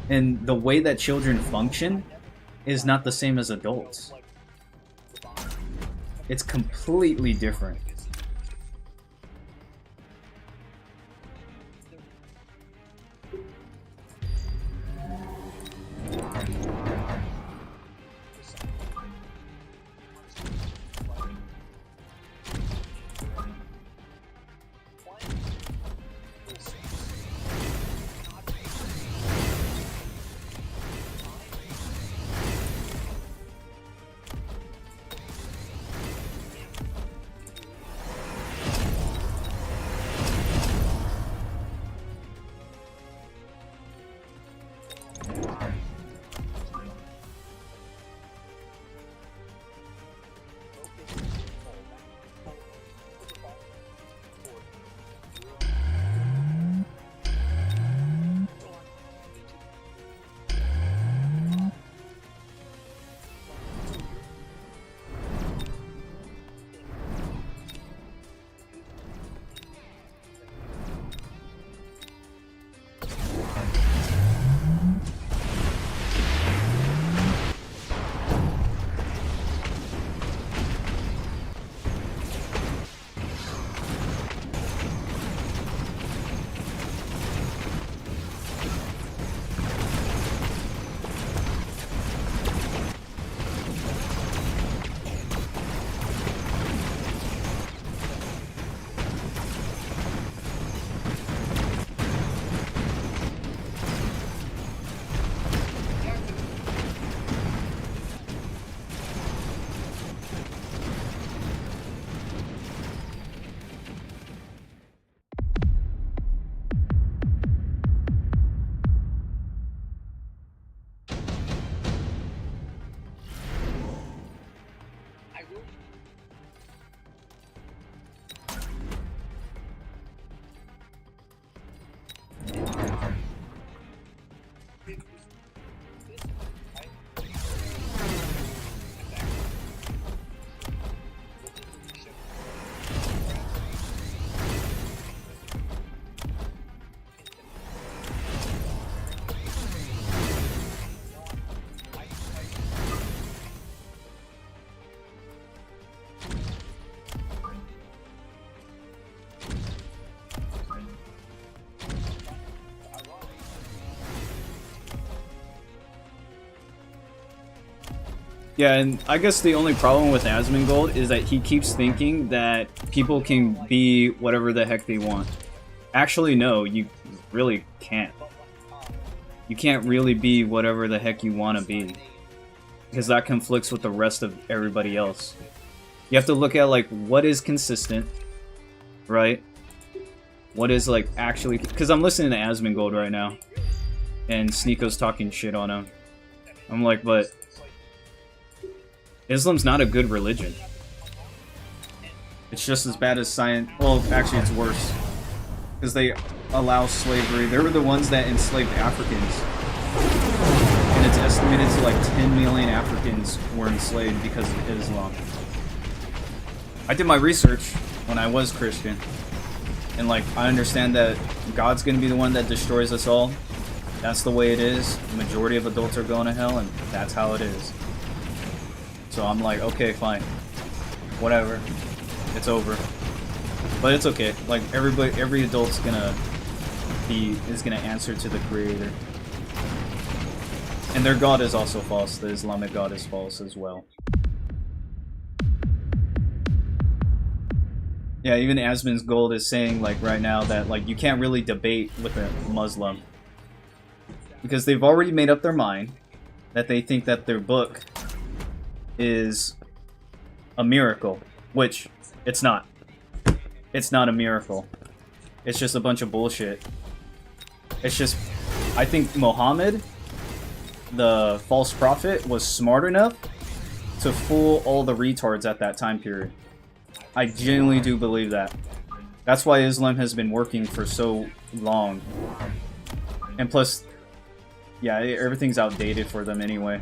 And the way that children function is not the same as adults. It's completely different. Yeah, and I guess the only problem with Asmongold is that he keeps thinking that people can be whatever the heck they want. Actually, no, you really can't. you can't really be whatever the heck you want to be, because that conflicts with the rest of everybody else. You have to look at like what is consistent, right? What is like actually, because I'm listening to Asmongold right now, and Sneeko's talking shit on him. I'm like, but Islam's not a good religion. It's just as bad as science. Well, actually, it's worse. Because they allow slavery. They were the ones that enslaved Africans. And it's estimated to like 10 million Africans were enslaved because of Islam. I did my research when I was Christian. And like, I understand that God's going to be the one that destroys us all. That's the way it is. The majority of adults are going to hell, and that's how it is. So I'm like, okay, fine. Whatever. It's over. But it's okay. Like, every adult's is gonna answer to the Creator. And their God is also false. The Islamic God is false as well. Yeah, even Asmongold is saying, like, right now that, like, you can't really debate with a Muslim. Because they've already made up their mind that they think that their book is a miracle. Which, it's not. It's not a miracle. It's just a bunch of bullshit. It's just... I think Muhammad, the false prophet, was smart enough to fool all the retards at that time period. I genuinely do believe that. That's why Islam has been working for so long. And plus, yeah, everything's outdated for them anyway.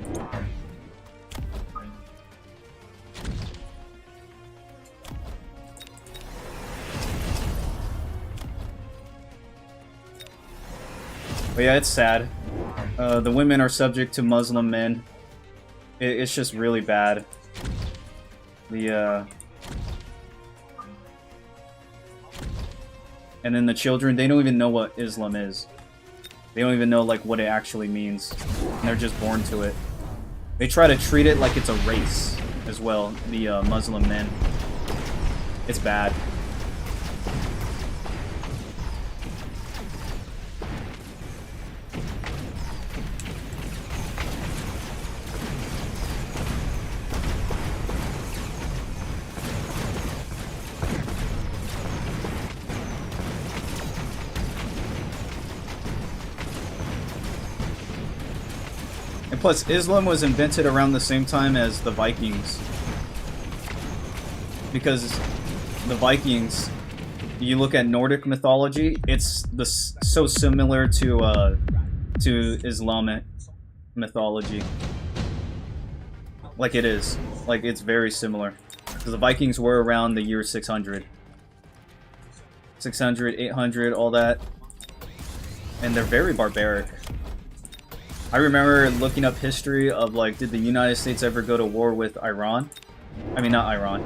But yeah, it's sad. The women are subject to Muslim men. It's just really bad. And then the children, they don't even know what Islam is. They don't even know like what it actually means. And they're just born to it. They try to treat it like it's a race as well, the Muslim men. It's bad. Plus, Islam was invented around the same time as the Vikings. Because the Vikings, you look at Nordic mythology, it's so similar to Islamic mythology. Like it is. Like, it's very similar. Because the Vikings were around the year 600. 600, 800, all that. And they're very barbaric. I remember looking up history of, like, did the United States ever go to war with Iran? I mean, not Iran.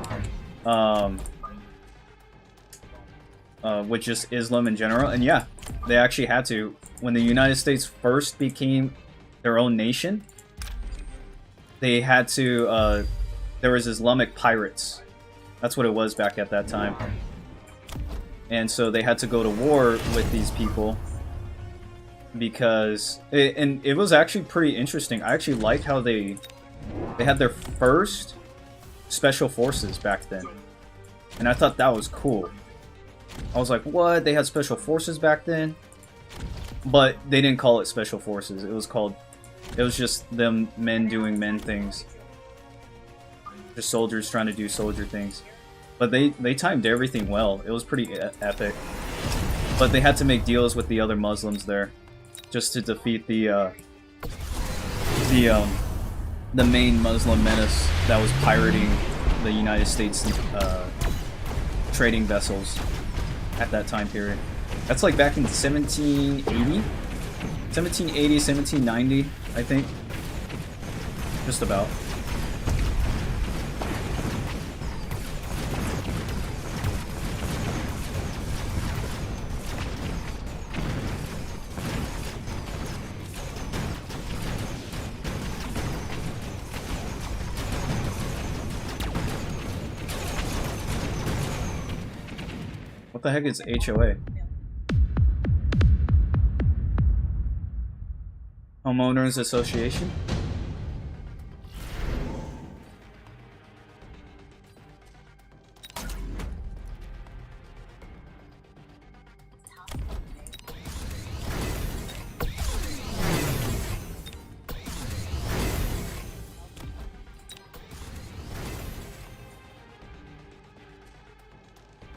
With just Islam in general. And yeah, they actually had to. When the United States first became their own nation, they had to, there was Islamic pirates. That's what it was back at that time. And so they had to go to war with these people. Because it was actually pretty interesting. I actually like how they had their first special forces back then, and I thought that was cool. I was like, what? They had special forces back then? But they didn't call it special forces. It was just them men doing men things. Just soldiers trying to do soldier things. But they timed everything well. It was pretty epic. But they had to make deals with the other Muslims there, just to defeat the main Muslim menace that was pirating the United States trading vessels at that time period. That's like back in 1780, 1790, I think. Just about. What the heck is HOA? Homeowners Association?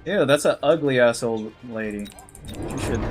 Ew, that's an ugly ass old lady. She should.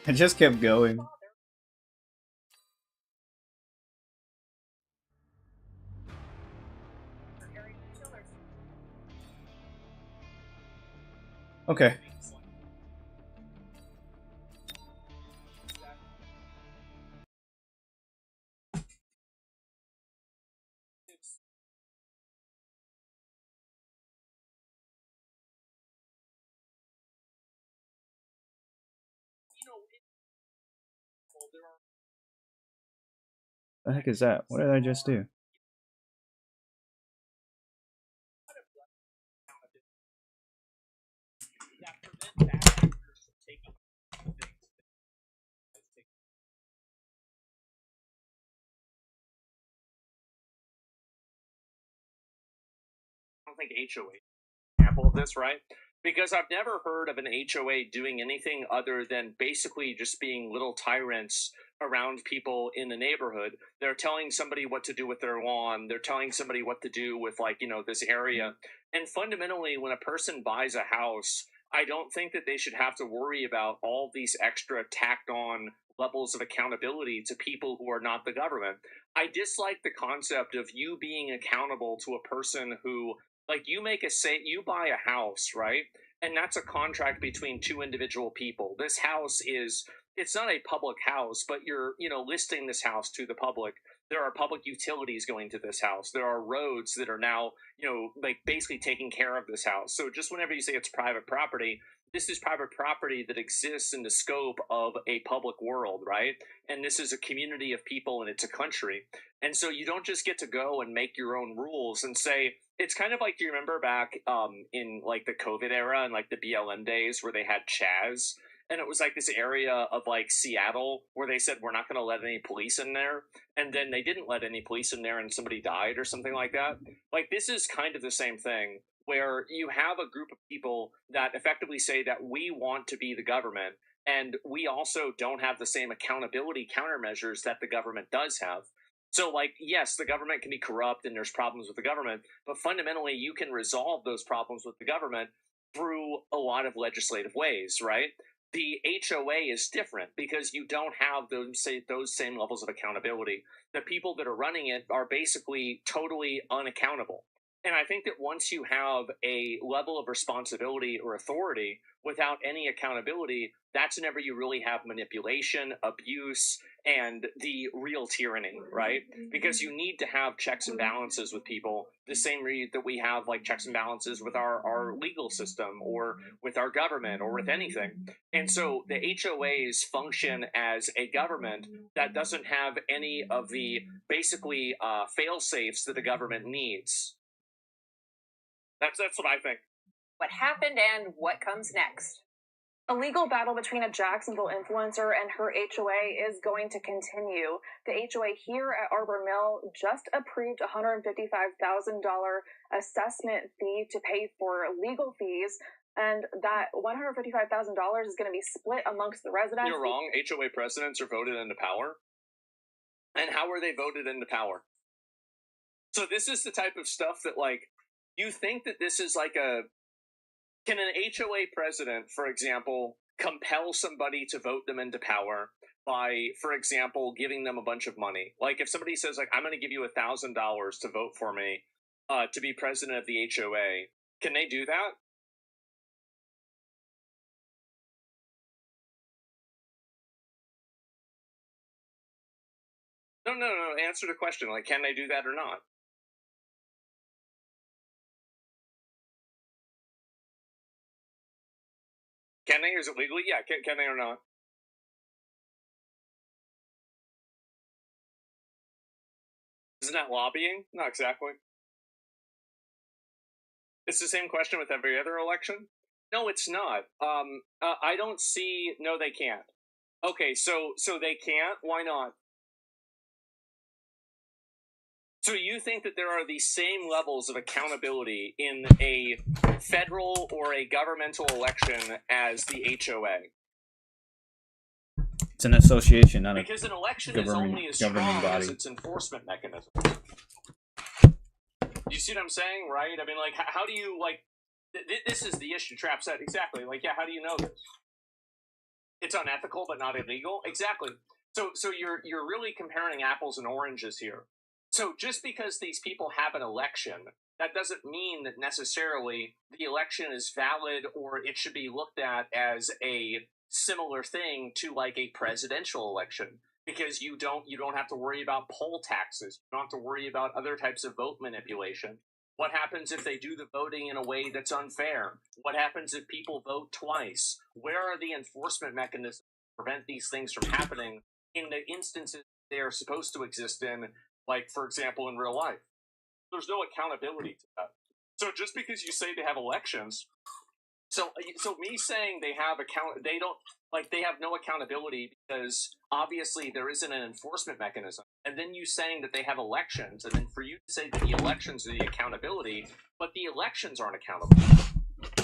I just kept going. Okay. The heck is that? What did I just do? I don't think HOA is an example of this, right? Because I've never heard of an HOA doing anything other than basically just being little tyrants around people in the neighborhood. They're telling somebody what to do with their lawn. They're telling somebody what to do with, like, this area. And fundamentally, when a person buys a house, I don't think that they should have to worry about all these extra tacked on levels of accountability to people who are not the government. I dislike the concept of you being accountable to a person who, like, you buy a house, right? And that's a contract between two individual people. This house it's not a public house, but you're, listing this house to the public. There are public utilities going to this house. There are roads that are now, like, basically taking care of this house. So just whenever you say it's private property, this is private property that exists in the scope of a public world, right? And this is a community of people and it's a country. And so you don't just get to go and make your own rules and say, it's kind of like, do you remember back in like the COVID era and like the BLM days where they had Chaz? And it was like this area of like Seattle where they said, we're not going to let any police in there. And then they didn't let any police in there and somebody died or something like that. Like, this is kind of the same thing where you have a group of people that effectively say that we want to be the government. And we also don't have the same accountability countermeasures that the government does have. So, like, yes, the government can be corrupt and there's problems with the government, but fundamentally you can resolve those problems with the government through a lot of legislative ways, right? The HOA is different because you don't have those same levels of accountability. The people that are running it are basically totally unaccountable. And I think that once you have a level of responsibility or authority without any accountability, that's whenever you really have manipulation, abuse, and the real tyranny, right? Because you need to have checks and balances with people, the same way that we have like checks and balances with our legal system or with our government or with anything. And so the HOAs function as a government that doesn't have any of the basically fail-safes that a government needs. That's what I think. What happened and what comes next. A legal battle between a Jacksonville influencer and her HOA is going to continue. The HOA here at Arbor Mill just approved a $155,000 assessment fee to pay for legal fees, and that $155,000 is going to be split amongst the residents. You're wrong. HOA presidents are voted into power. And how are they voted into power? So this is the type of stuff that, like, you think that this is like can an HOA president, for example, compel somebody to vote them into power by, for example, giving them a bunch of money? Like, if somebody says, like, I'm going to give you $1,000 to vote for me to be president of the HOA, can they do that? No. Answer the question. Like, can they do that or not? Can they? Or is it legally? Yeah, can they or not? Isn't that lobbying? Not exactly. It's the same question with every other election? No, it's not. I don't see... No, they can't. Okay, so they can't? Why not? So you think that there are the same levels of accountability in a federal or a governmental election as the HOA? It's an association, not because an election is only as strong as its enforcement mechanism. You see what I'm saying, right? I mean, like, how do you, like, this is the issue Trap said. Exactly. Like, yeah, how do you know this? It's unethical, but not illegal? Exactly. So you're really comparing apples and oranges here. So just because these people have an election, that doesn't mean that necessarily the election is valid or it should be looked at as a similar thing to like a presidential election, because you don't have to worry about poll taxes. You don't have to worry about other types of vote manipulation. What happens if they do the voting in a way that's unfair? What happens if people vote twice? Where are the enforcement mechanisms prevent these things from happening in the instances they are supposed to exist in, like, for example, in real life. There's no accountability to that. So just because you say they have elections, so me saying they have they have no accountability because obviously there isn't an enforcement mechanism, and then you saying that they have elections, and then for you to say that the elections are the accountability, but the elections aren't accountable.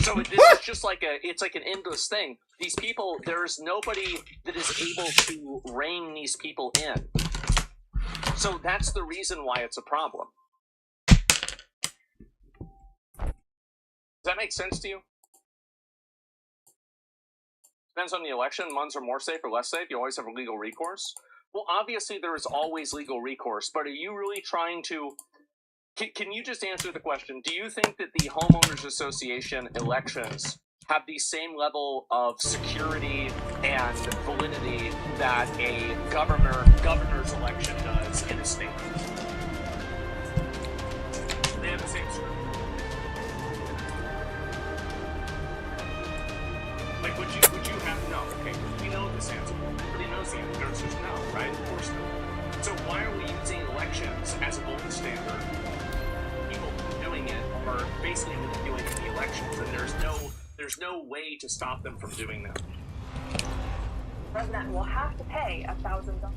So this is just like it's like an endless thing. These people, there's nobody that is able to rein these people in. So that's the reason why it's a problem. Does that make sense to you? Depends on the election. Ones are more safe or less safe. You always have a legal recourse. Well, obviously there is always legal recourse, but are you really trying to... Can you just answer the question? Do you think that the Homeowners Association elections have the same level of security and validity that a governor's election does in a state? They have the same security. Like, would you have no? Okay, we know this answer. Everybody knows the answer. There's just no, right? Of course no. So why are we using elections as a gold standard? People doing it are basically manipulating the elections, and there's no way to stop them from doing that. The president will have to pay $1,000.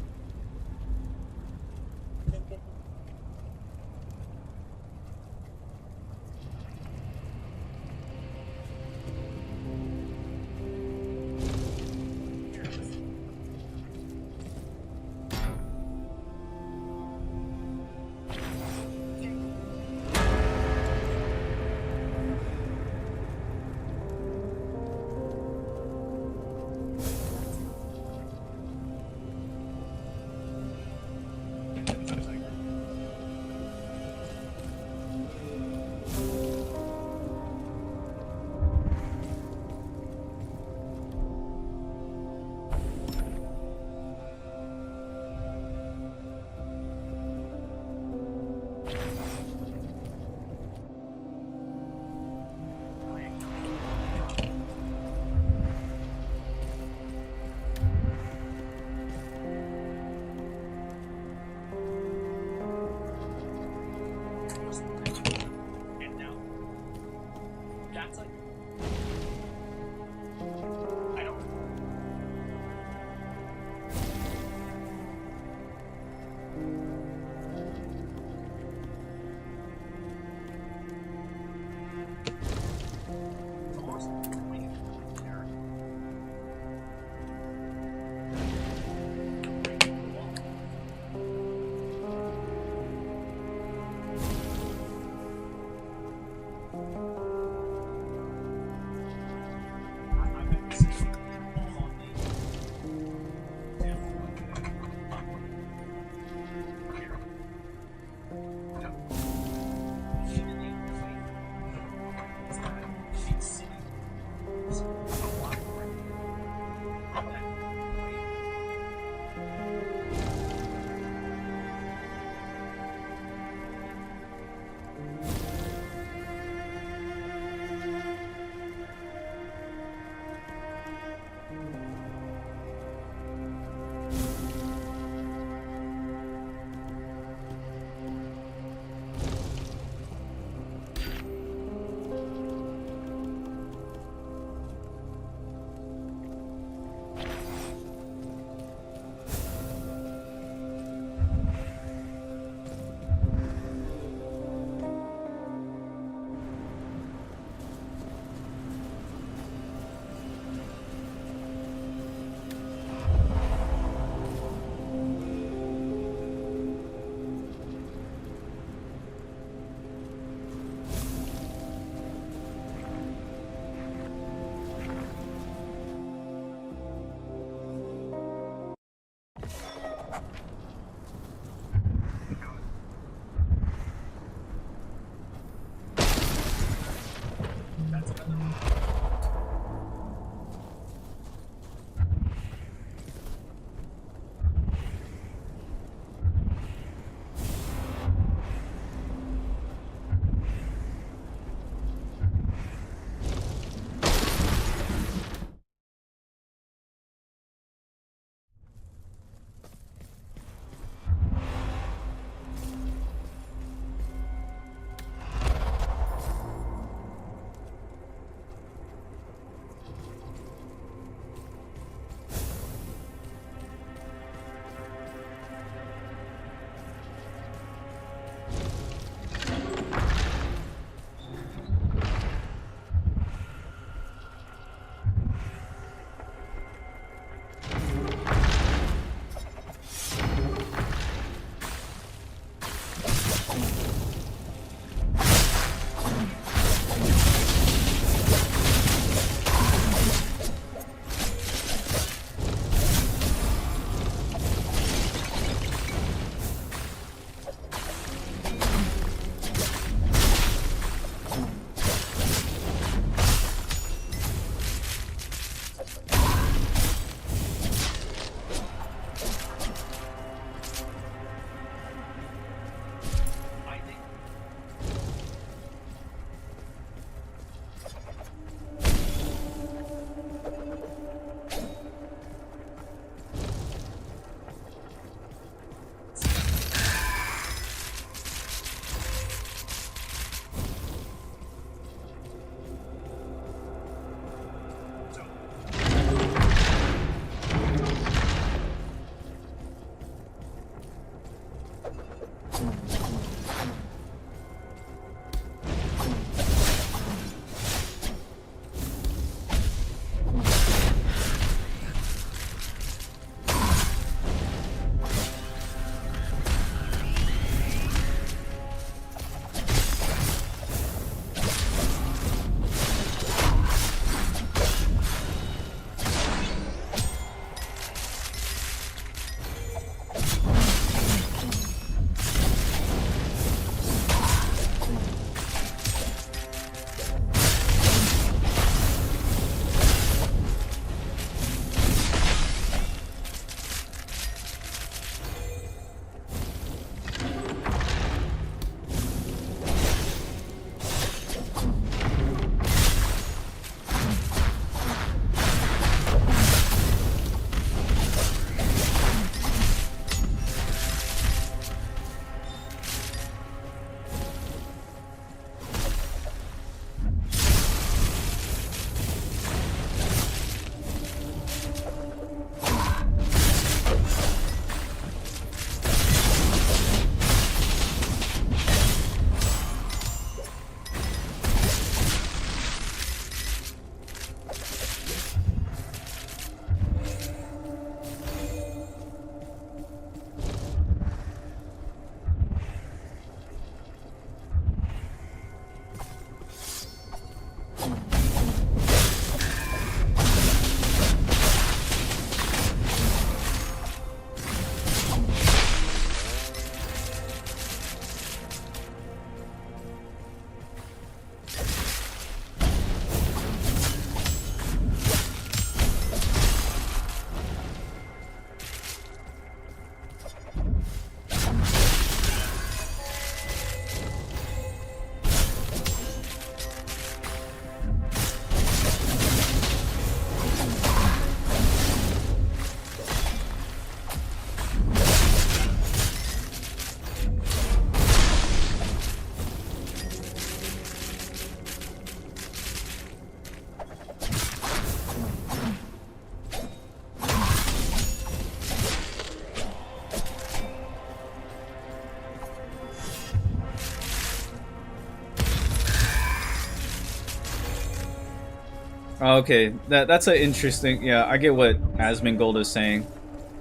Okay, that's an interesting. Yeah, I get what Asmongold is saying.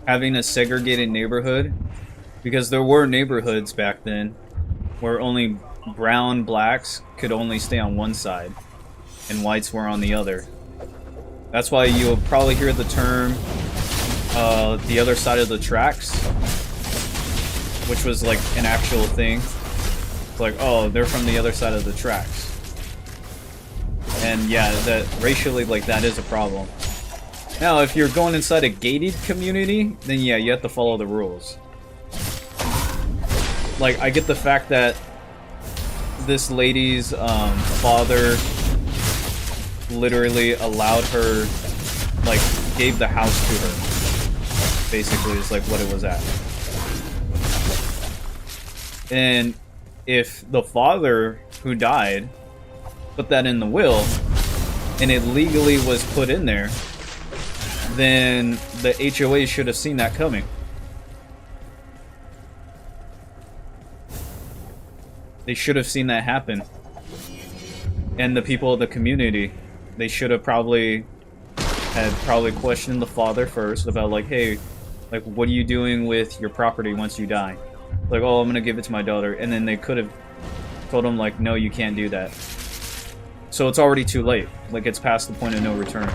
Having a segregated neighborhood, because there were neighborhoods back then where only brown blacks could only stay on one side, and whites were on the other. That's why you'll probably hear the term the other side of the tracks, which was like an actual thing. It's like, oh, they're from the other side of the tracks. And yeah, that racially, like, that is a problem. Now, if you're going inside a gated community, then yeah, you have to follow the rules. Like, I get the fact that this lady's father literally allowed her, like, gave the house to her. Basically, is like what it was at. And if the father who died put that in the will, and it legally was put in there, then the HOA should have seen that coming. They should have seen that happen. And the people of the community, they should have probably questioned the father first about, like, hey, like, what are you doing with your property once you die? Like, oh, I'm gonna give it to my daughter. And then they could have told him, like, no, you can't do that. So it's already too late. Like, it's past the point of no return.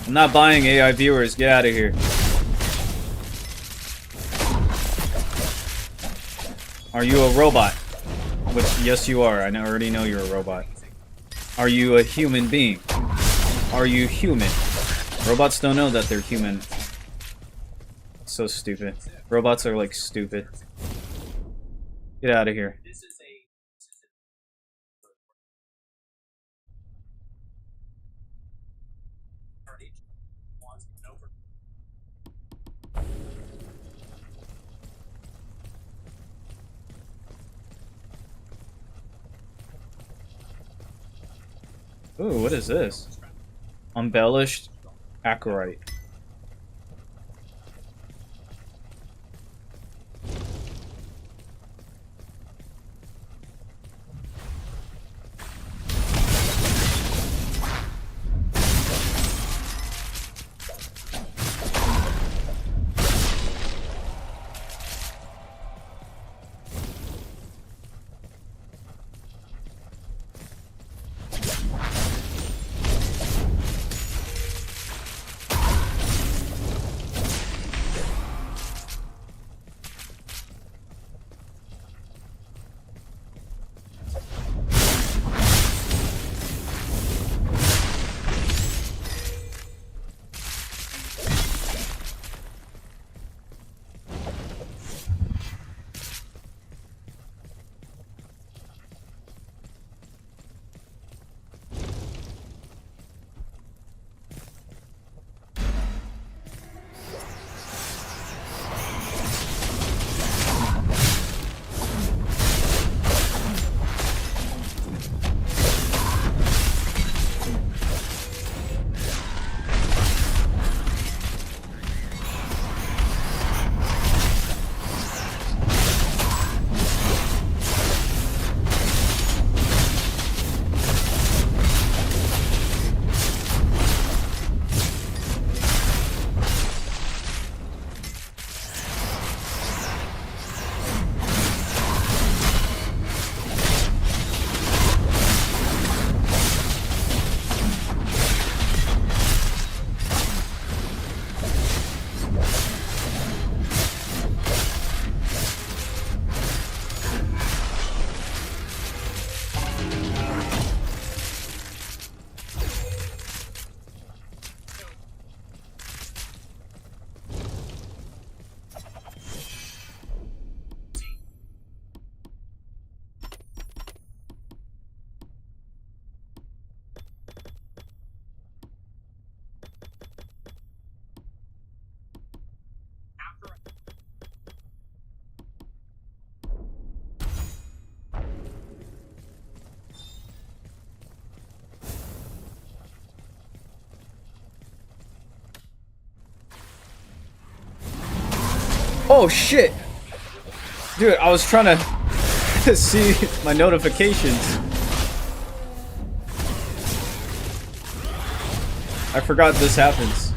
I'm not buying AI viewers. Get out of here. Are you a robot? Which, yes, you are. I already know you're a robot. Are you a human being? Are you human? Robots don't know that they're human. So stupid. Robots are, like, stupid. Get out of here. Ooh, what is this? Embellished Acarite. Oh shit! Dude, I was trying to see my notifications. I forgot this happens.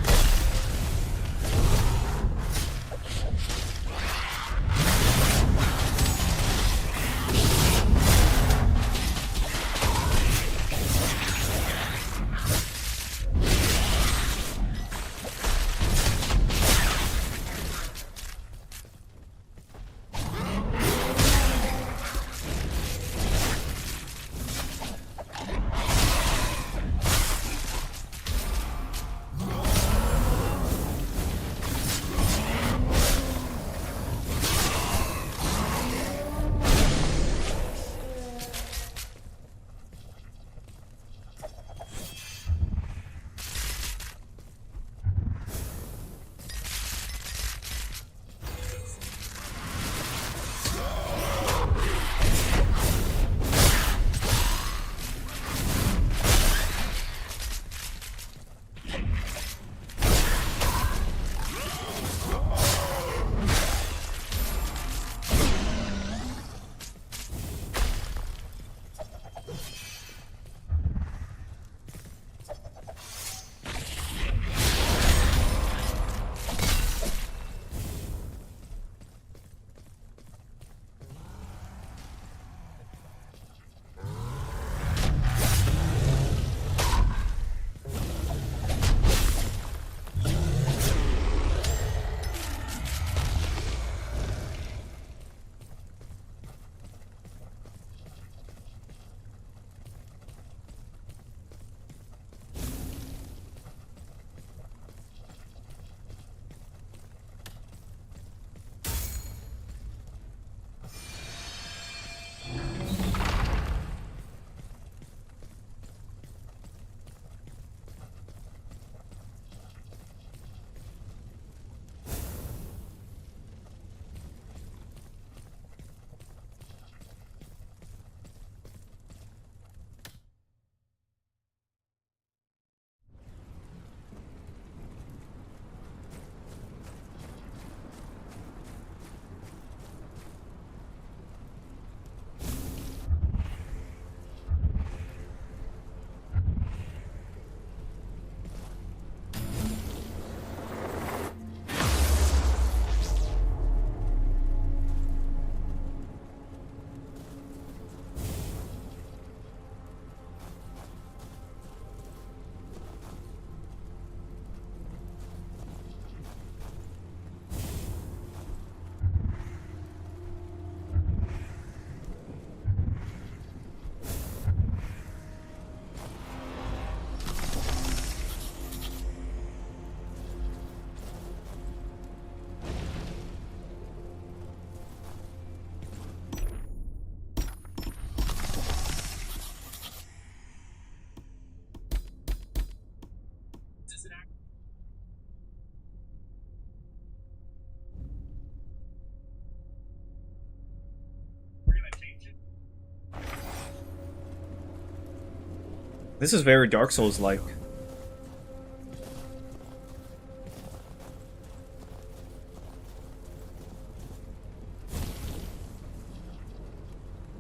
This is very Dark Souls-like.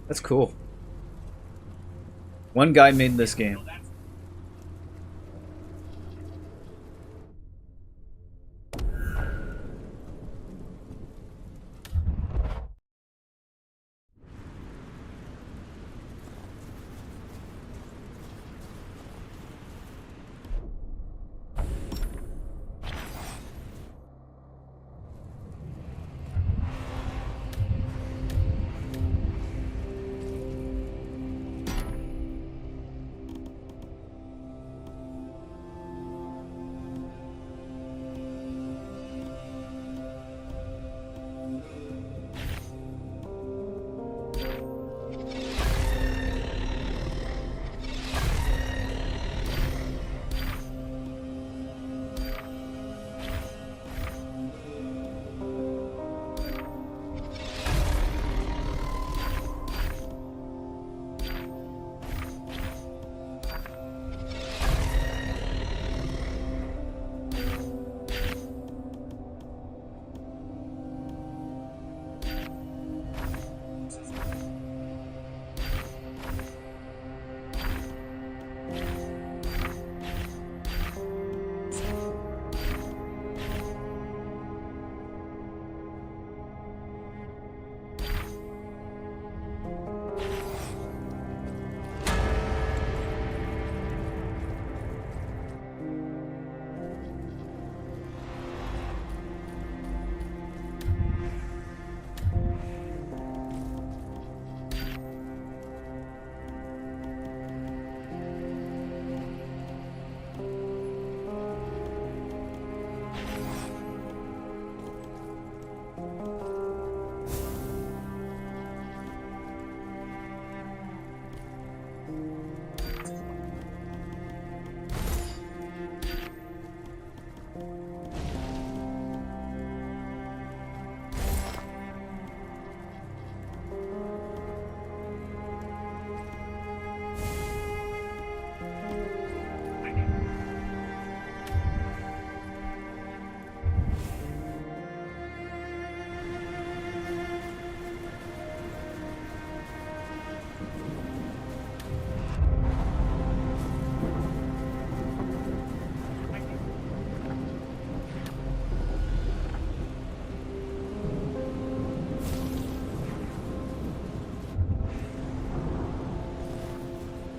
That's cool. One guy made this game.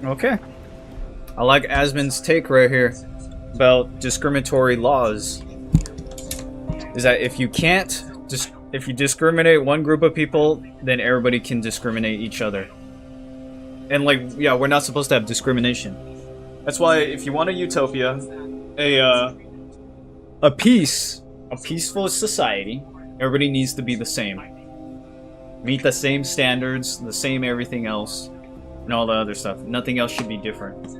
Okay. I like Asmon's take right here about discriminatory laws. Is that if you can't, if you discriminate one group of people, then everybody can discriminate each other. And like, yeah, we're not supposed to have discrimination. That's why if you want a utopia, a peaceful society, everybody needs to be the same. Meet the same standards, the same everything else, and all the other stuff. Nothing else should be different.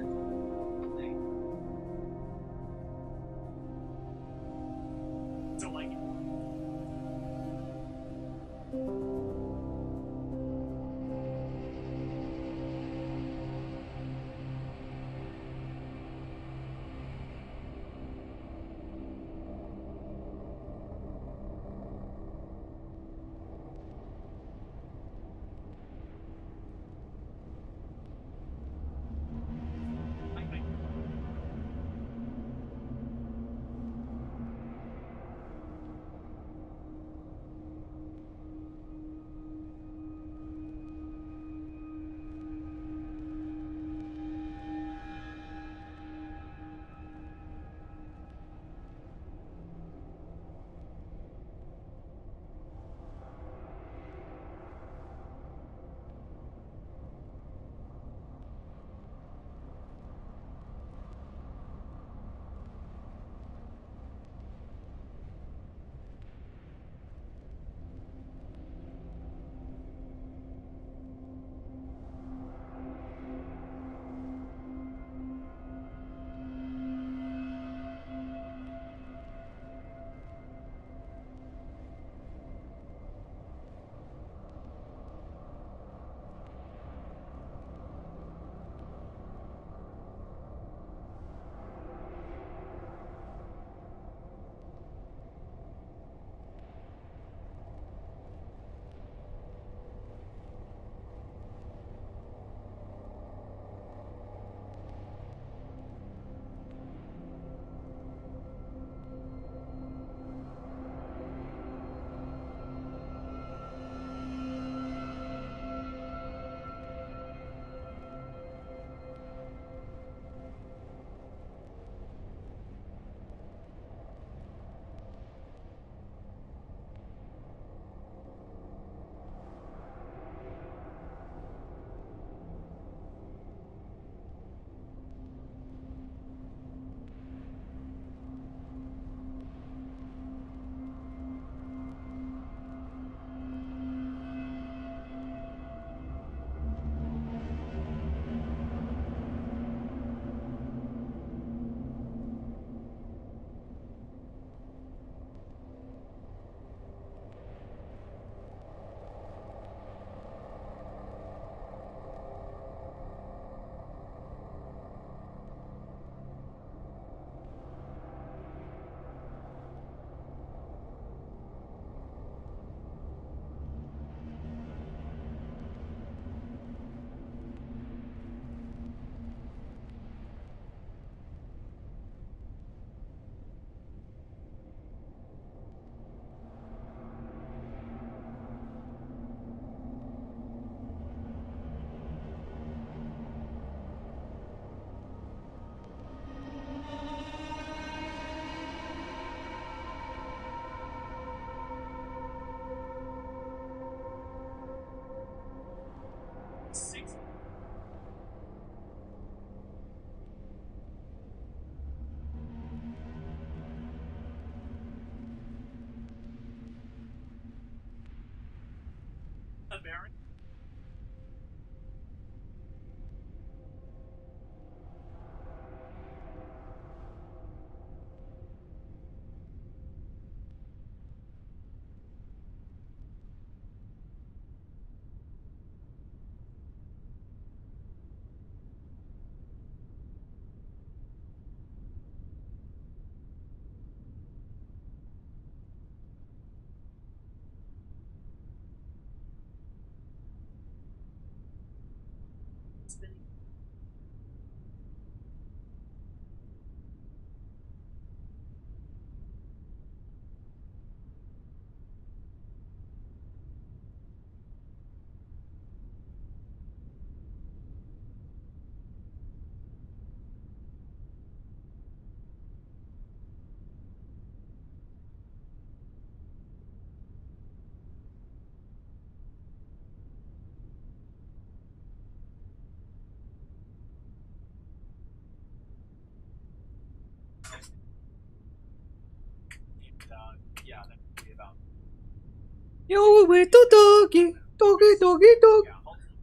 Yo, with the doggy, doggy, doggy, dog,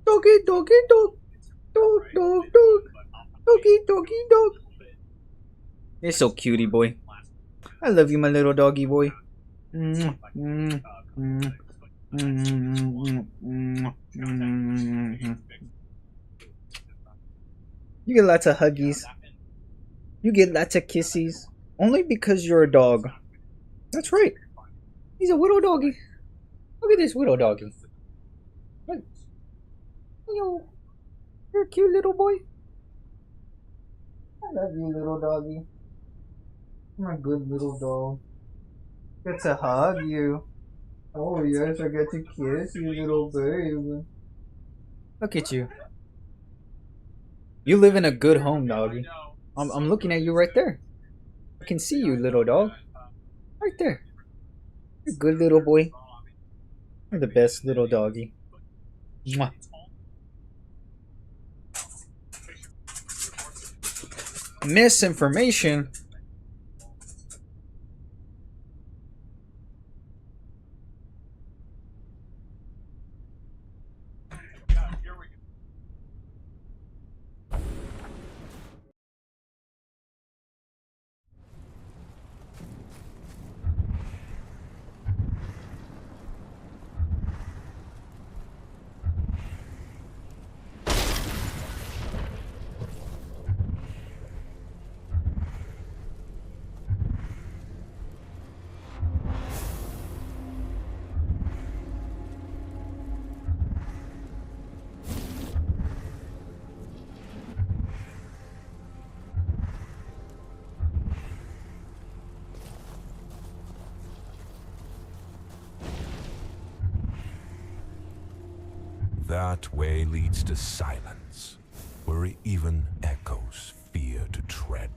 doggy, doggy, dog, dog, dog, dog, doggy, doggy, dog. You're so cutie boy. I love you, my little doggy boy. You get lots of huggies. You get lots of kisses. Only because you're a dog. That's right. He's a widow doggy. Look at this widow doggy. Look. Yo. You're a cute little boy. I love you, little doggy. You're a good little dog. Get to hug you. Oh yes, I get to kiss you, little babe. Look at you. You live in a good home, doggy. I'm looking at you right there. I can see you, little dog. Right there. You're a good little boy. You're the best little doggy. Mwah. Misinformation. That way leads to silence, where even echoes fear to tread.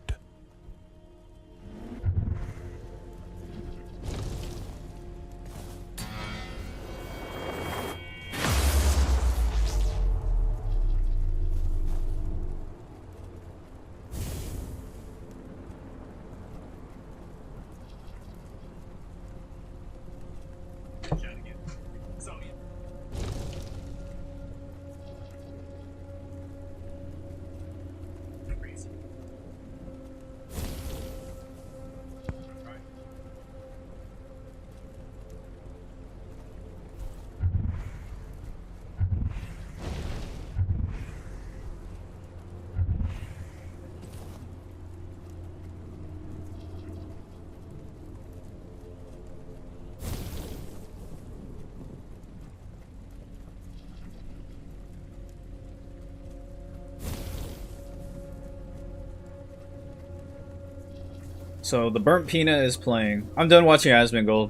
So the burnt peanut is playing. I'm done watching Asmongold.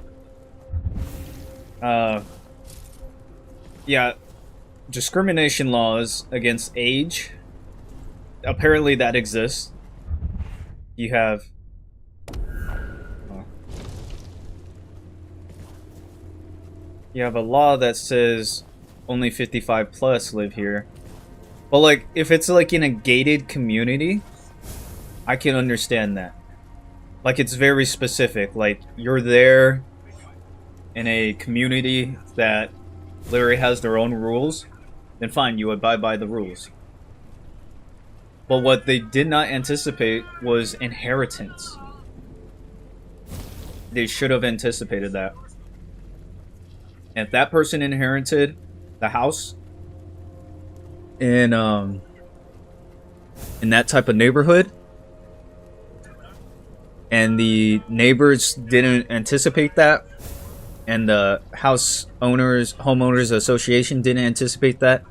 Yeah, discrimination laws against age. Apparently that exists. You have you have a law that says only 55 plus live here. But like if it's like in a gated community, I can understand that. Like, it's very specific. Like, you're there in a community that literally has their own rules, then fine, you abide by the rules. But what they did not anticipate was inheritance. They should have anticipated that. And if that person inherited the house in that type of neighborhood, and the neighbors didn't anticipate that, and the homeowners association didn't anticipate that,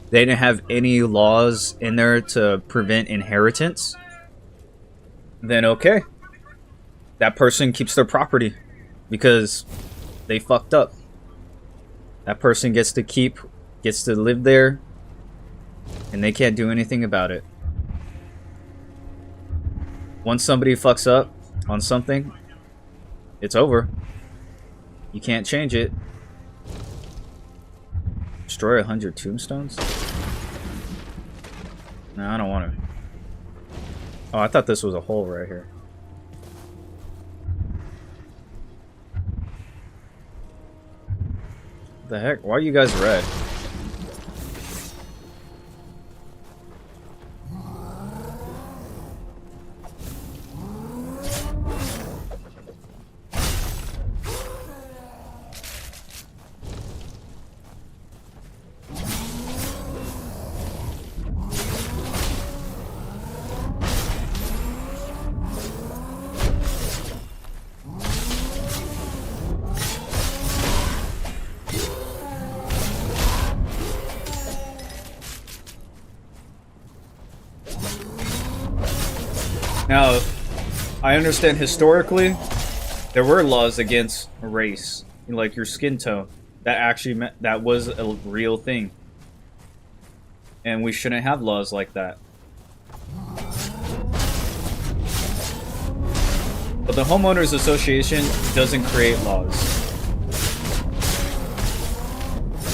they didn't have any laws in there to prevent inheritance, then okay, that person keeps their property because they fucked up. That person gets to live there, and they can't do anything about it. Once somebody fucks up on something, it's over. You can't change it. Destroy 100 tombstones? No, I don't want to. Oh, I thought this was a hole right here. The heck? Why are you guys red? Now, I understand historically, there were laws against race, like your skin tone. That actually meant that was a real thing. And we shouldn't have laws like that. But the Homeowners Association doesn't create laws.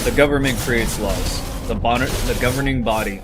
The government creates laws. The governing body.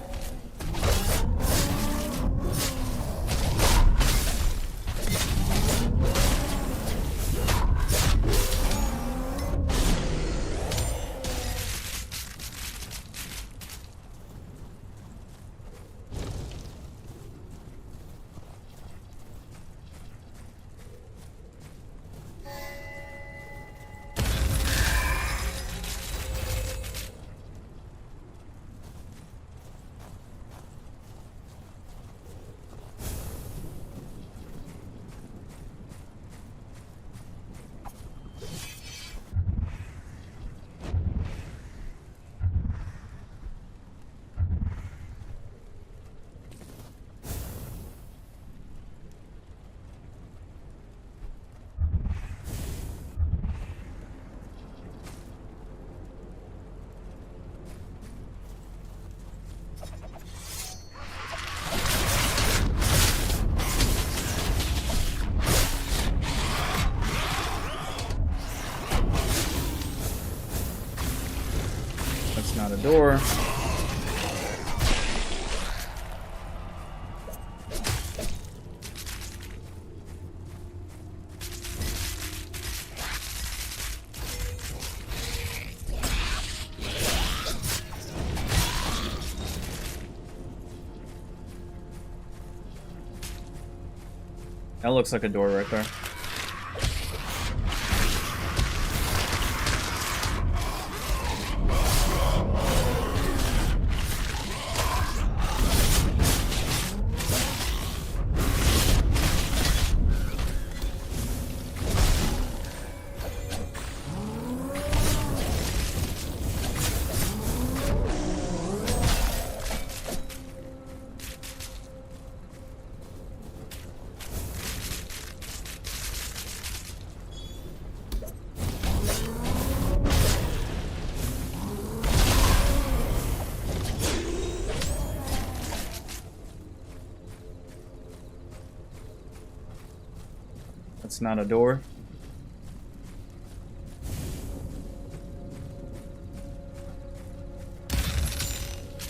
That's not a door. That looks like a door right there. That's not a door.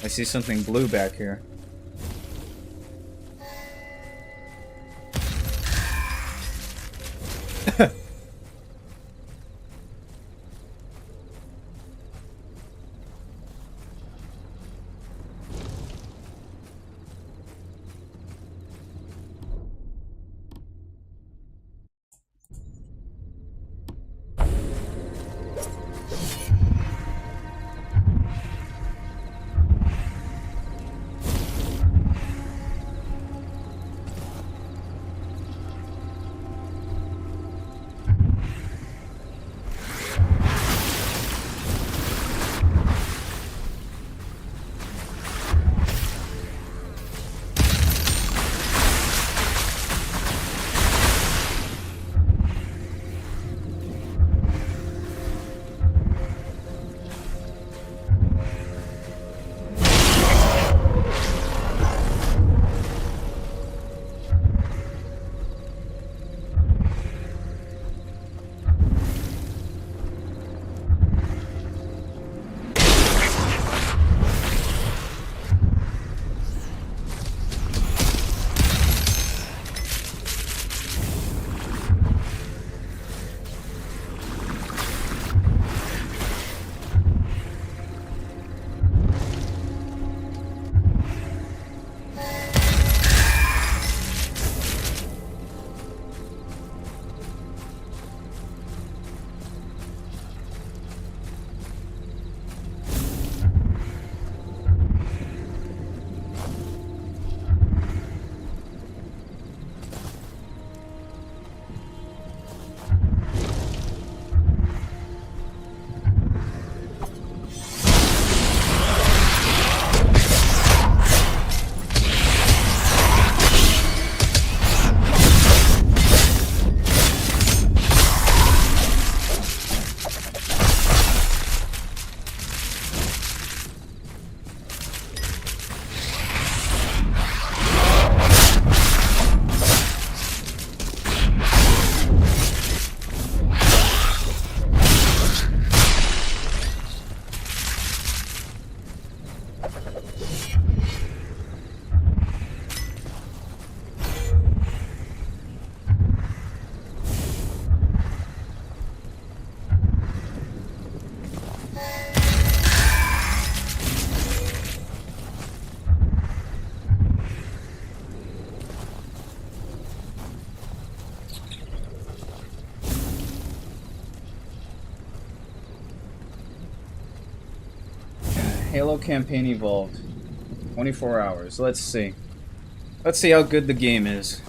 I see something blue back here. Halo campaign evolved. 24 hours. Let's see. Let's see how good the game is.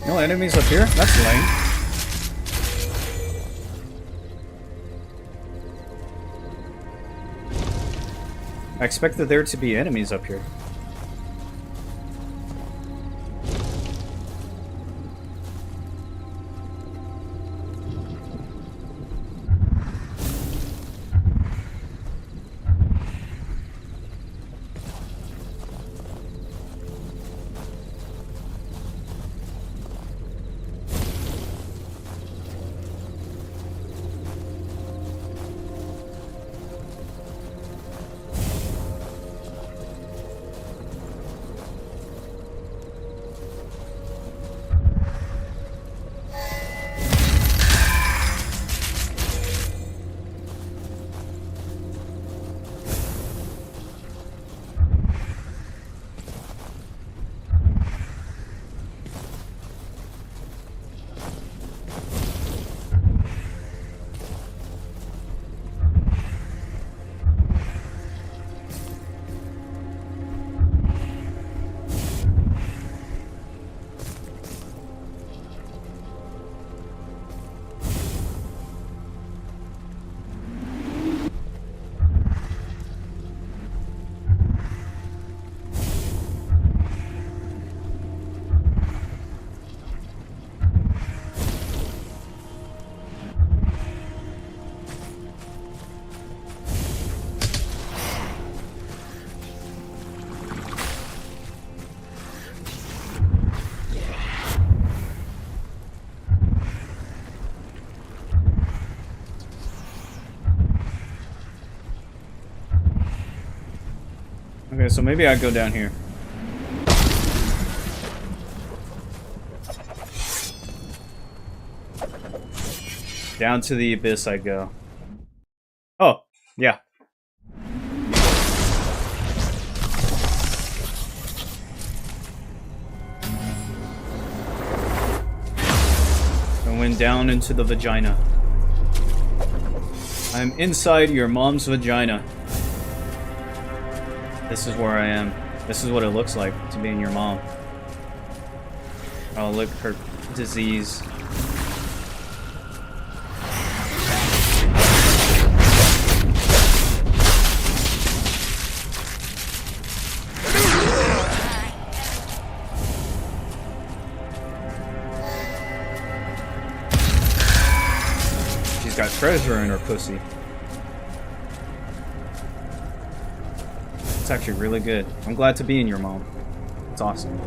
No enemies up here? That's lame. I expected there to be enemies up here. Okay, so maybe I go down here. Down to the abyss I go. Oh, yeah. Going down into the vagina. I'm inside your mom's vagina. This is where I am. This is what it looks like to be in your mom. Oh, look, her disease. She's got treasure in her pussy. It's actually really good. I'm glad to be in your mom. It's awesome.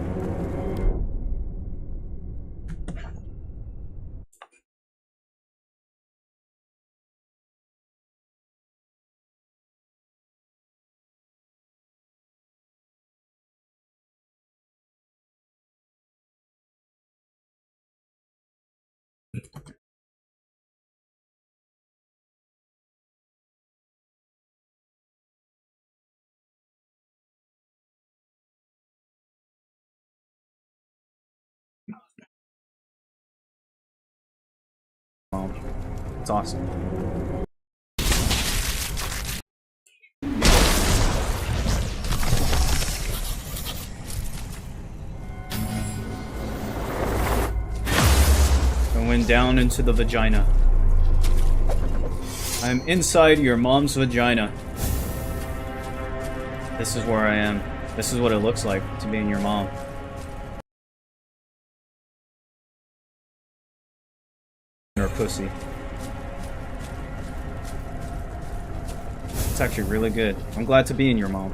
It's awesome. Going down into the vagina. I'm inside your mom's vagina. This is where I am. This is what it looks like to be in your mom. Her pussy. It's actually really good. I'm glad to be in your mom.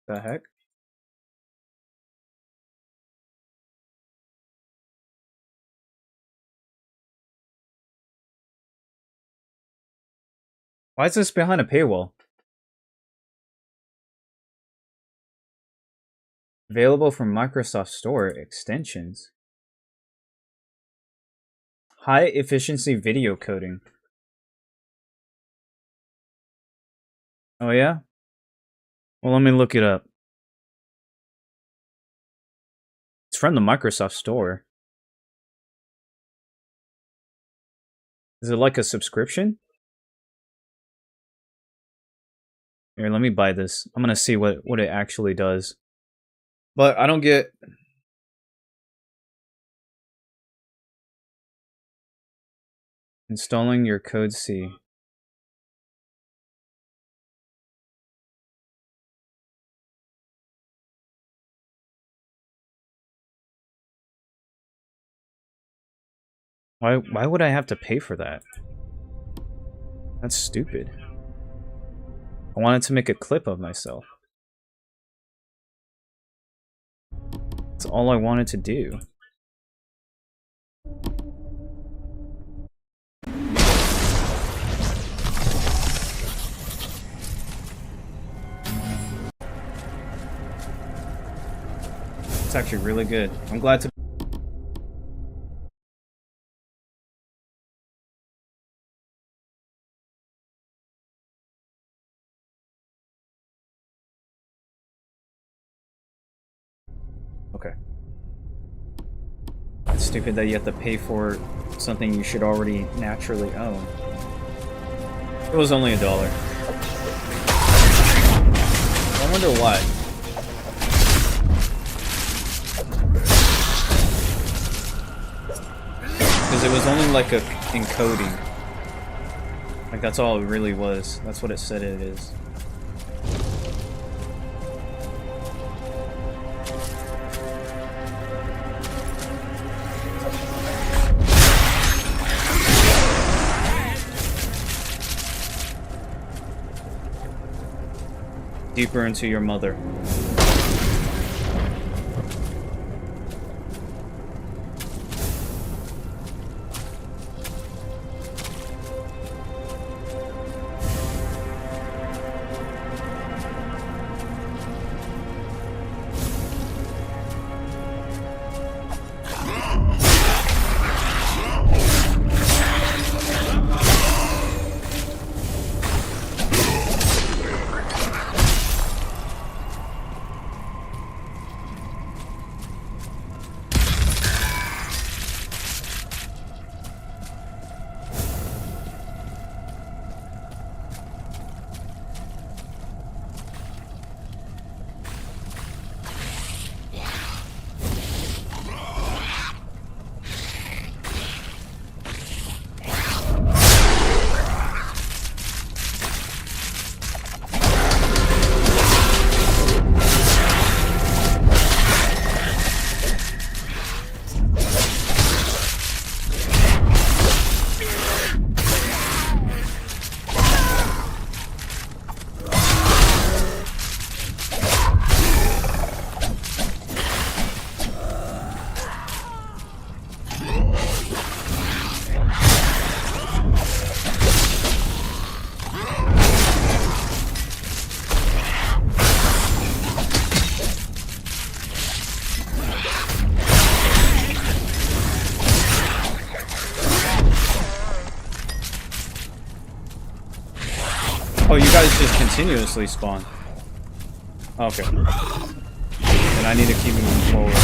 The heck? Why is this behind a paywall? Available from Microsoft Store extensions. High efficiency video coding. Oh yeah? Well, let me look it up. It's from the Microsoft Store. Is it like a subscription? Here, let me buy this. I'm gonna see what it actually does. But I don't get... Installing your code C. Why would I have to pay for that? That's stupid. I wanted to make a clip of myself. That's all I wanted to do. It's actually really good. I'm glad to... Okay. It's stupid that you have to pay for something you should already naturally own. It was only $1. I wonder why. Because it was only like a encoding. Like that's all it really was. That's what it said it is. Deeper into your mother. Oh, you guys just continuously spawn. Okay. Then I need to keep moving forward.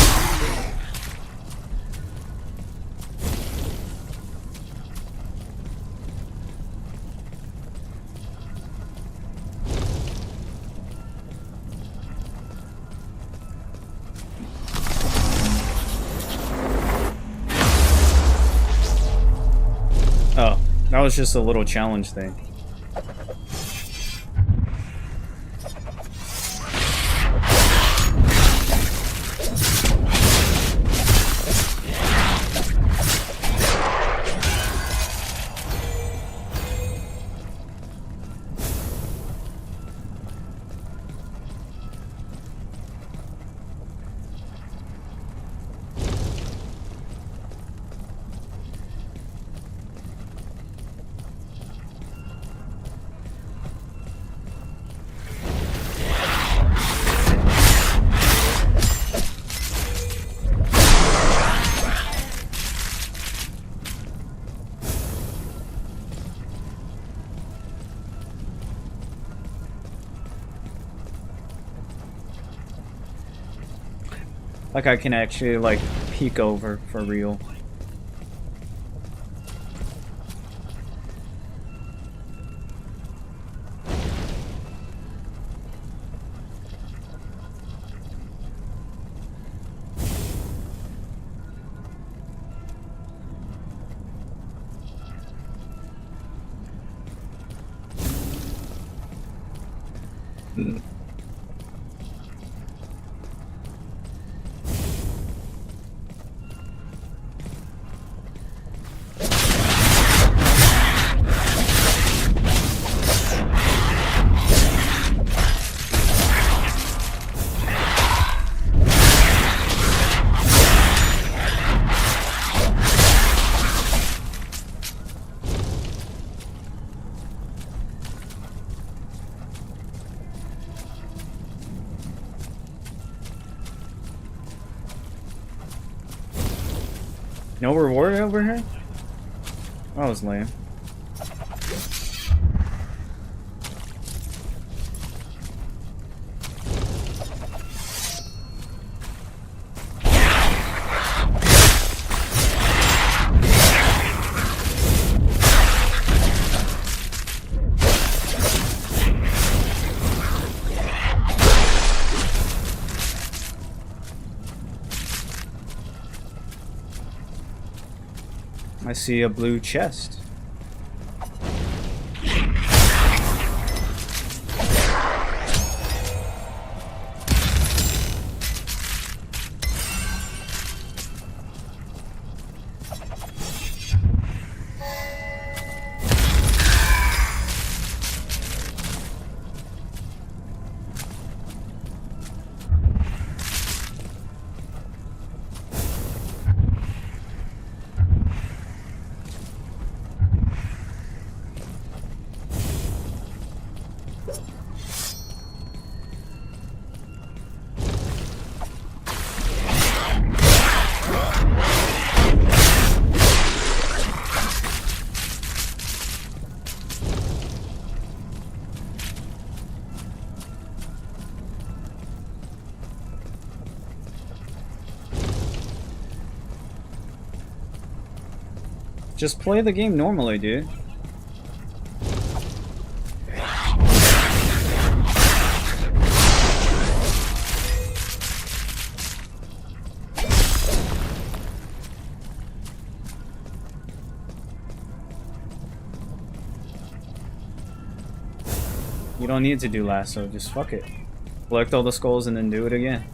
Oh, that was just a little challenge thing. Like I can actually like peek over for real. No reward over here? That was lame. I see a blue chest. Just play the game normally, dude. You don't need to do lasso, just fuck it. Collect all the skulls and then do it again.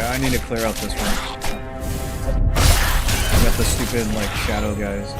I need to clear out this one. Got the stupid, like, shadow guys.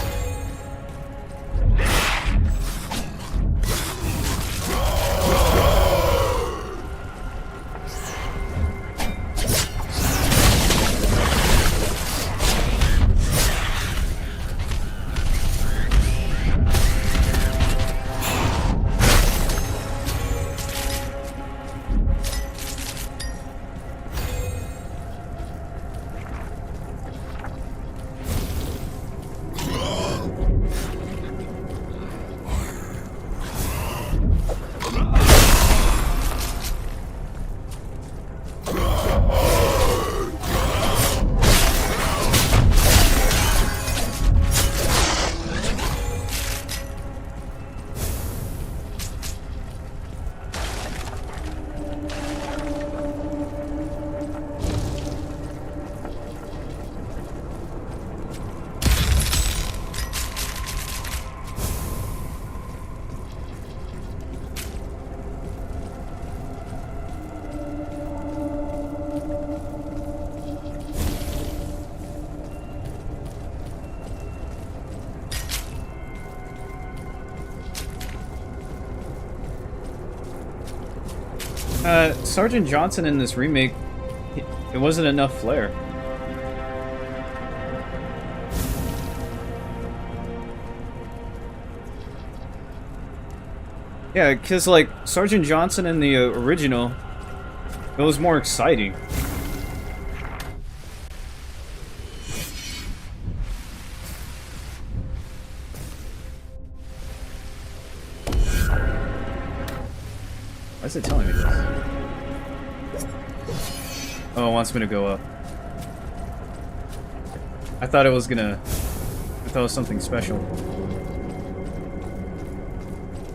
Sergeant Johnson in this remake, it wasn't enough flair. Yeah, because, like, Sergeant Johnson in the original, it was more exciting. Why is it telling me this? Oh, it wants me to go up. I thought it was gonna... I thought it was something special.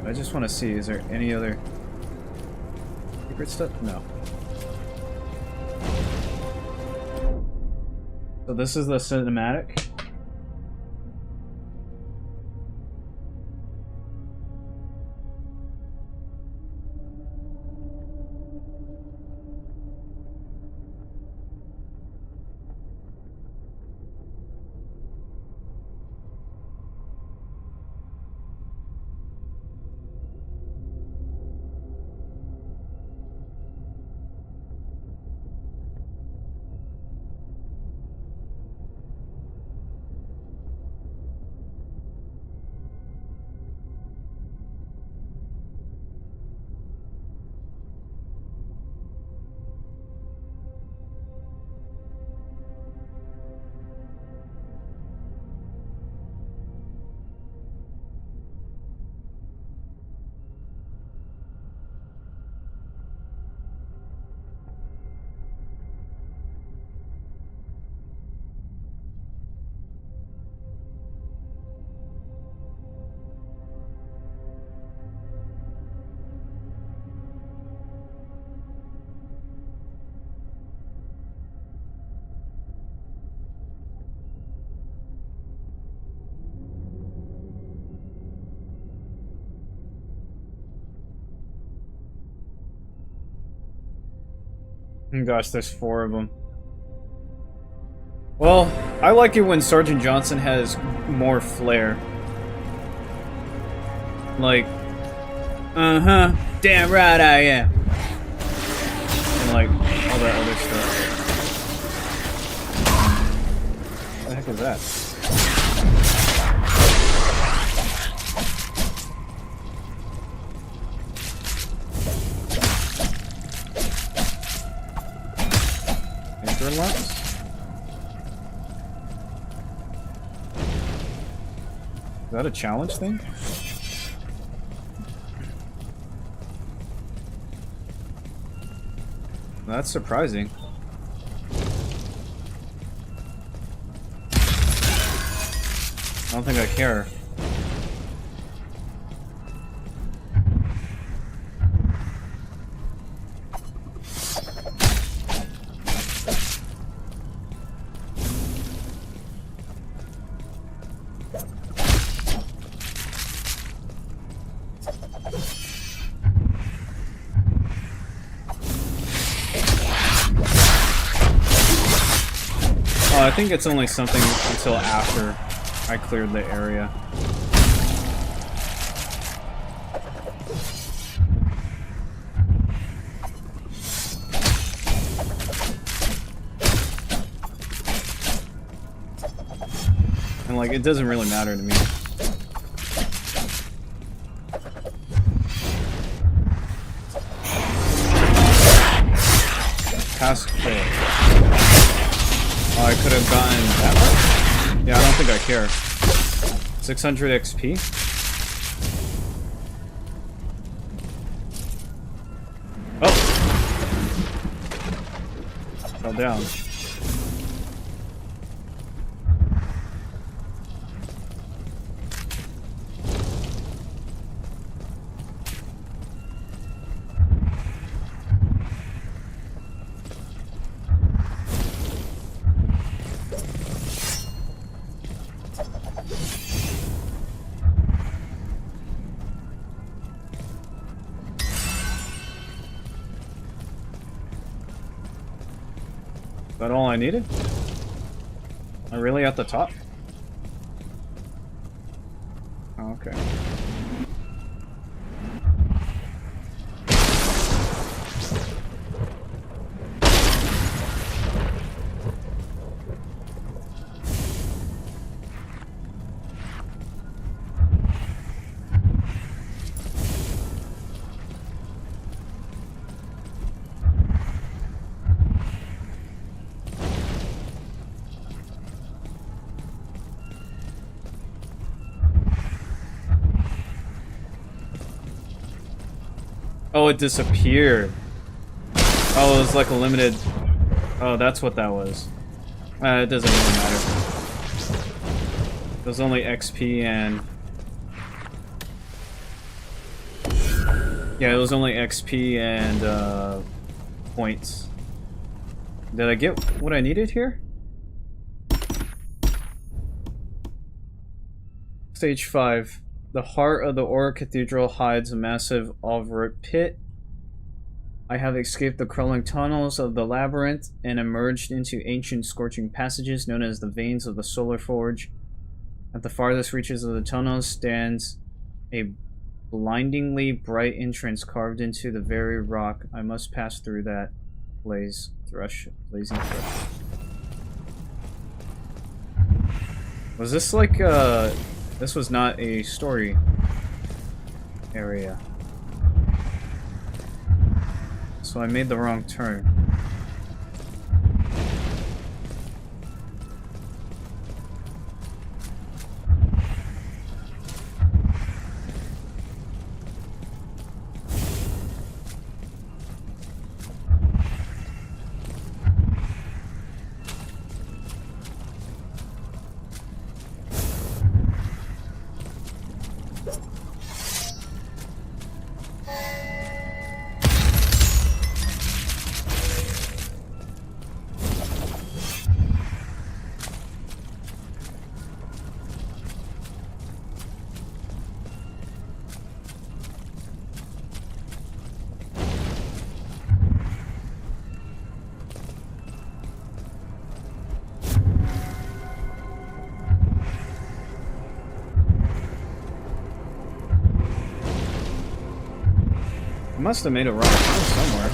I just want to see, is there any other secret stuff? No. So this is the cinematic. Gosh, there's 4 of them. Well, I like it when Sergeant Johnson has more flair. Like, damn right I am. And like, all that other stuff. What the heck is that? Lens? Is that a challenge thing? That's surprising. I don't think I care. I think it's only something until after I cleared the area. And like, it doesn't really matter to me. Task failed. Oh, I could have gotten that much? Yeah, I don't think I care. 600 XP? Oh! Fell down. Is that all I needed? Am I really at the top? Oh, okay. Oh, it disappeared. Oh, it was like a limited... Oh, that's what that was. It doesn't really matter. It was only XP and... Yeah, it was only XP and points. Did I get what I needed here? Stage 5. The heart of the Aura Cathedral hides a massive overwrought pit. I have escaped the crawling tunnels of the labyrinth and emerged into ancient scorching passages known as the Veins of the Solar Forge. At the farthest reaches of the tunnels stands a blindingly bright entrance carved into the very rock. I must pass through that blazing thrush. Was this like this was not a story area. So I made the wrong turn. I must have made a wrong turn somewhere.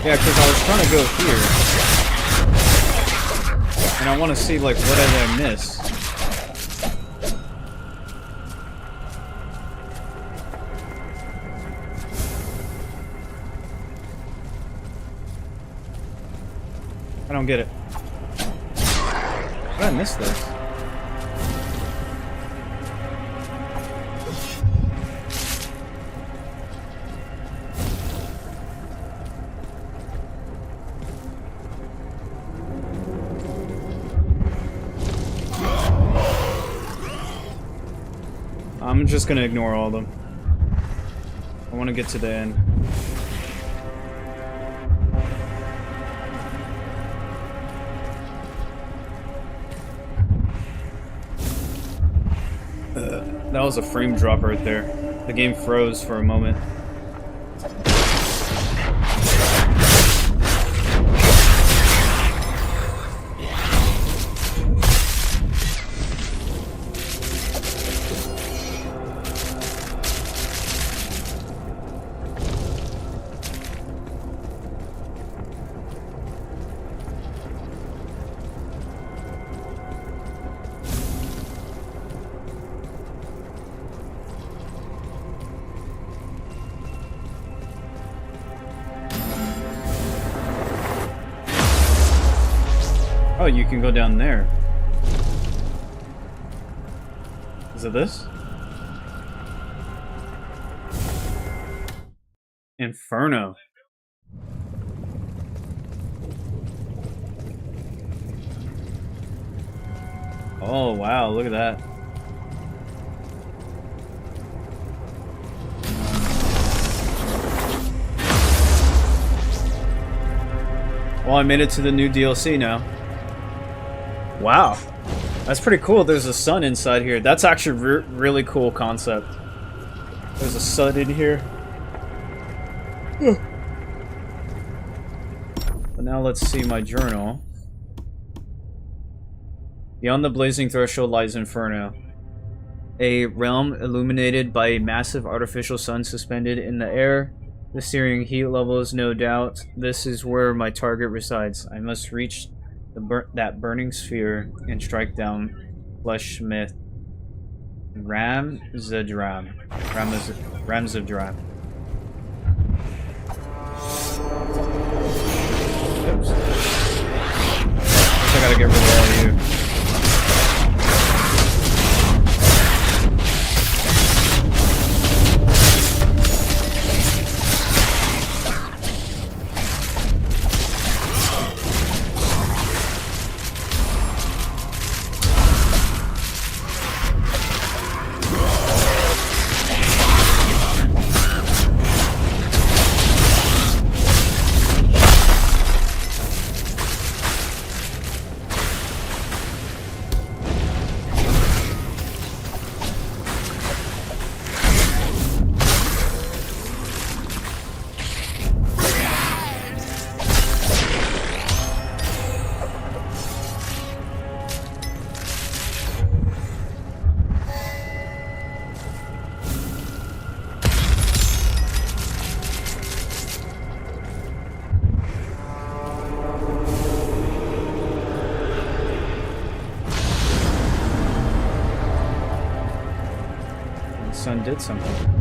Yeah, because I was trying to go here. And I want to see, like, what did I miss? I don't get it. How did I miss this? I'm just gonna ignore all of them. I want to get to the end. That was a frame drop right there. The game froze for a moment. Oh, you can go down there. Is it this? Inferno. Oh, wow, look at that. Well, I made it to the new DLC now. Wow, that's pretty cool. There's a sun inside here. That's actually really cool concept. There's a sun in here. But now let's see my journal. Beyond the blazing threshold lies Inferno, a realm illuminated by a massive artificial sun suspended in the air. The searing heat levels, no doubt. This is where my target resides. I must reach that burning sphere and strike down Fleshsmith Ramzadram. Oops. I gotta get rid of all you. Sun did something.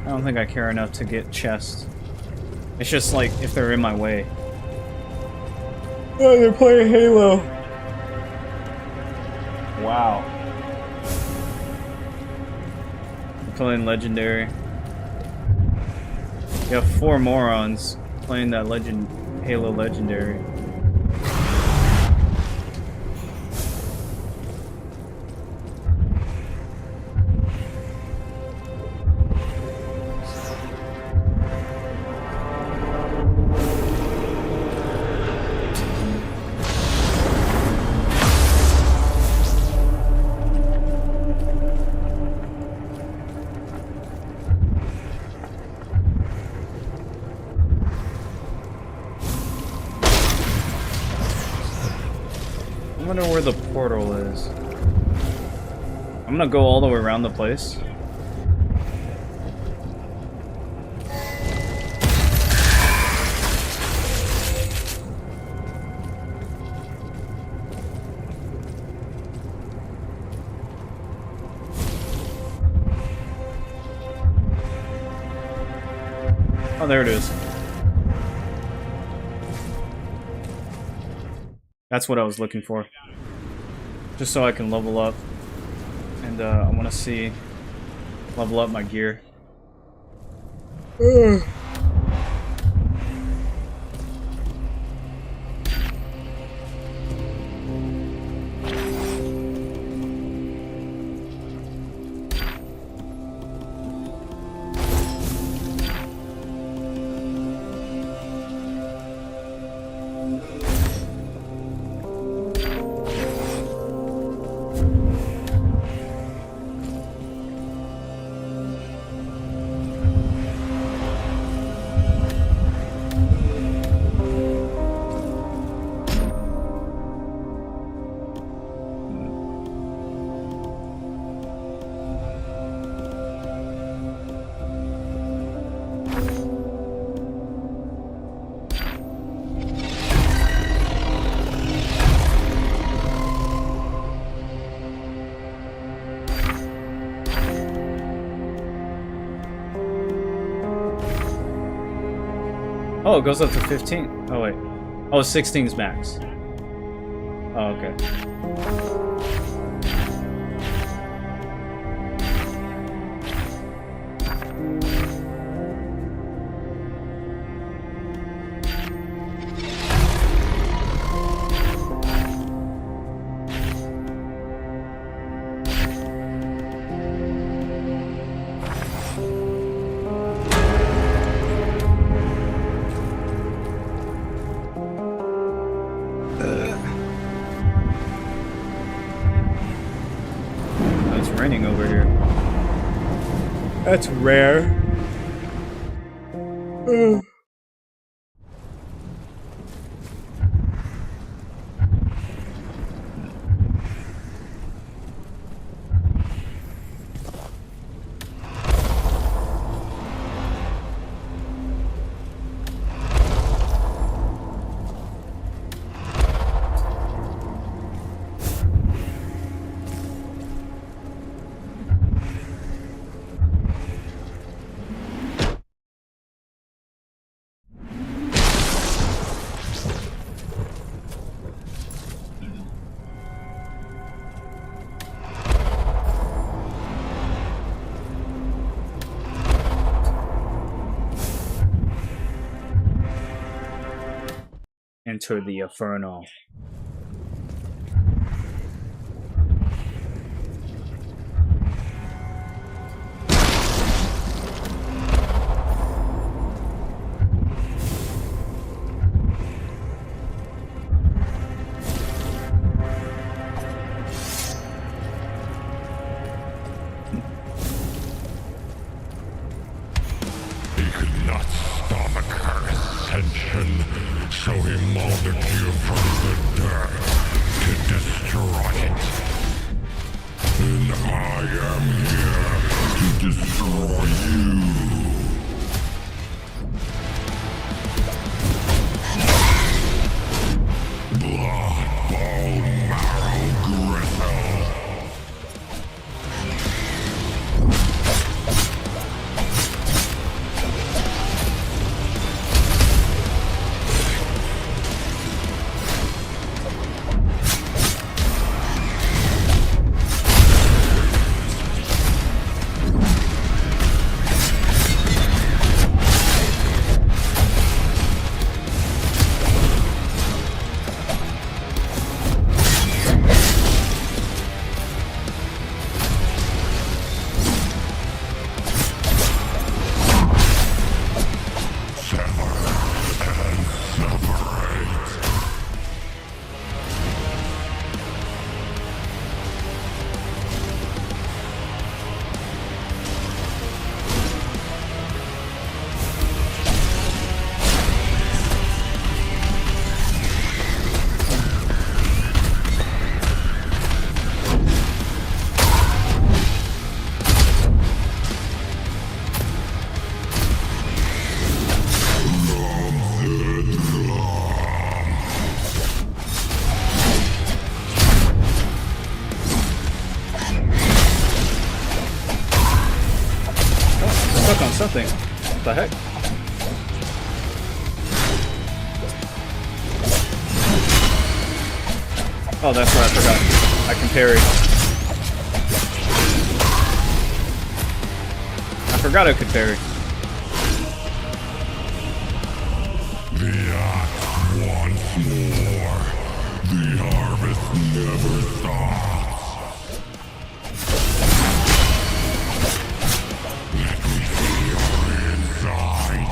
I don't think I care enough to get chests. It's just like if they're in my way. Oh, they're playing Halo. Wow. They're playing Legendary. You have 4 morons playing that Halo Legendary. I wonder where the portal is. I'm gonna go all the way around the place. Oh, there it is. That's what I was looking for. Just so I can level up. And I want to see level up my gear. Oh, it goes up to 15. Oh, wait. Oh, 16's max. Oh, okay. Raining over here. That's rare. enter the Inferno. He could not stop a curse ascension, so he molded you from the dirt to destroy it. And I am here to destroy you. Blood, bone, marrow, gristle. Stuck on something. What the heck? Oh, that's what I forgot. I can parry. I forgot I could parry. The axe once more. The harvest never stops. Let me feel your insides.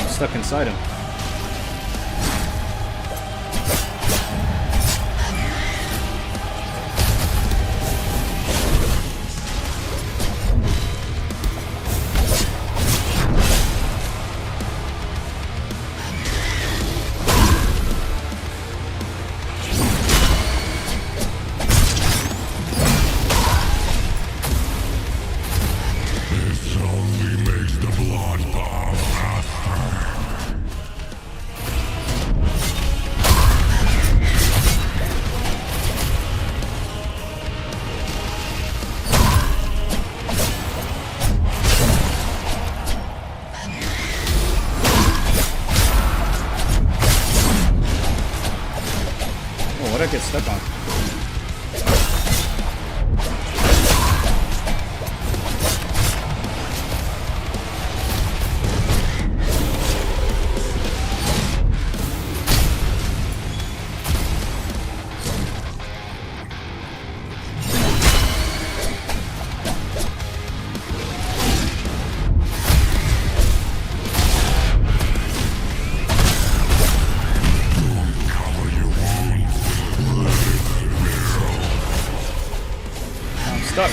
Stuck inside him. This only makes the blood pump faster. Oh, what'd I get stuck on? Cover your wounds. Let it heal. I'm stuck.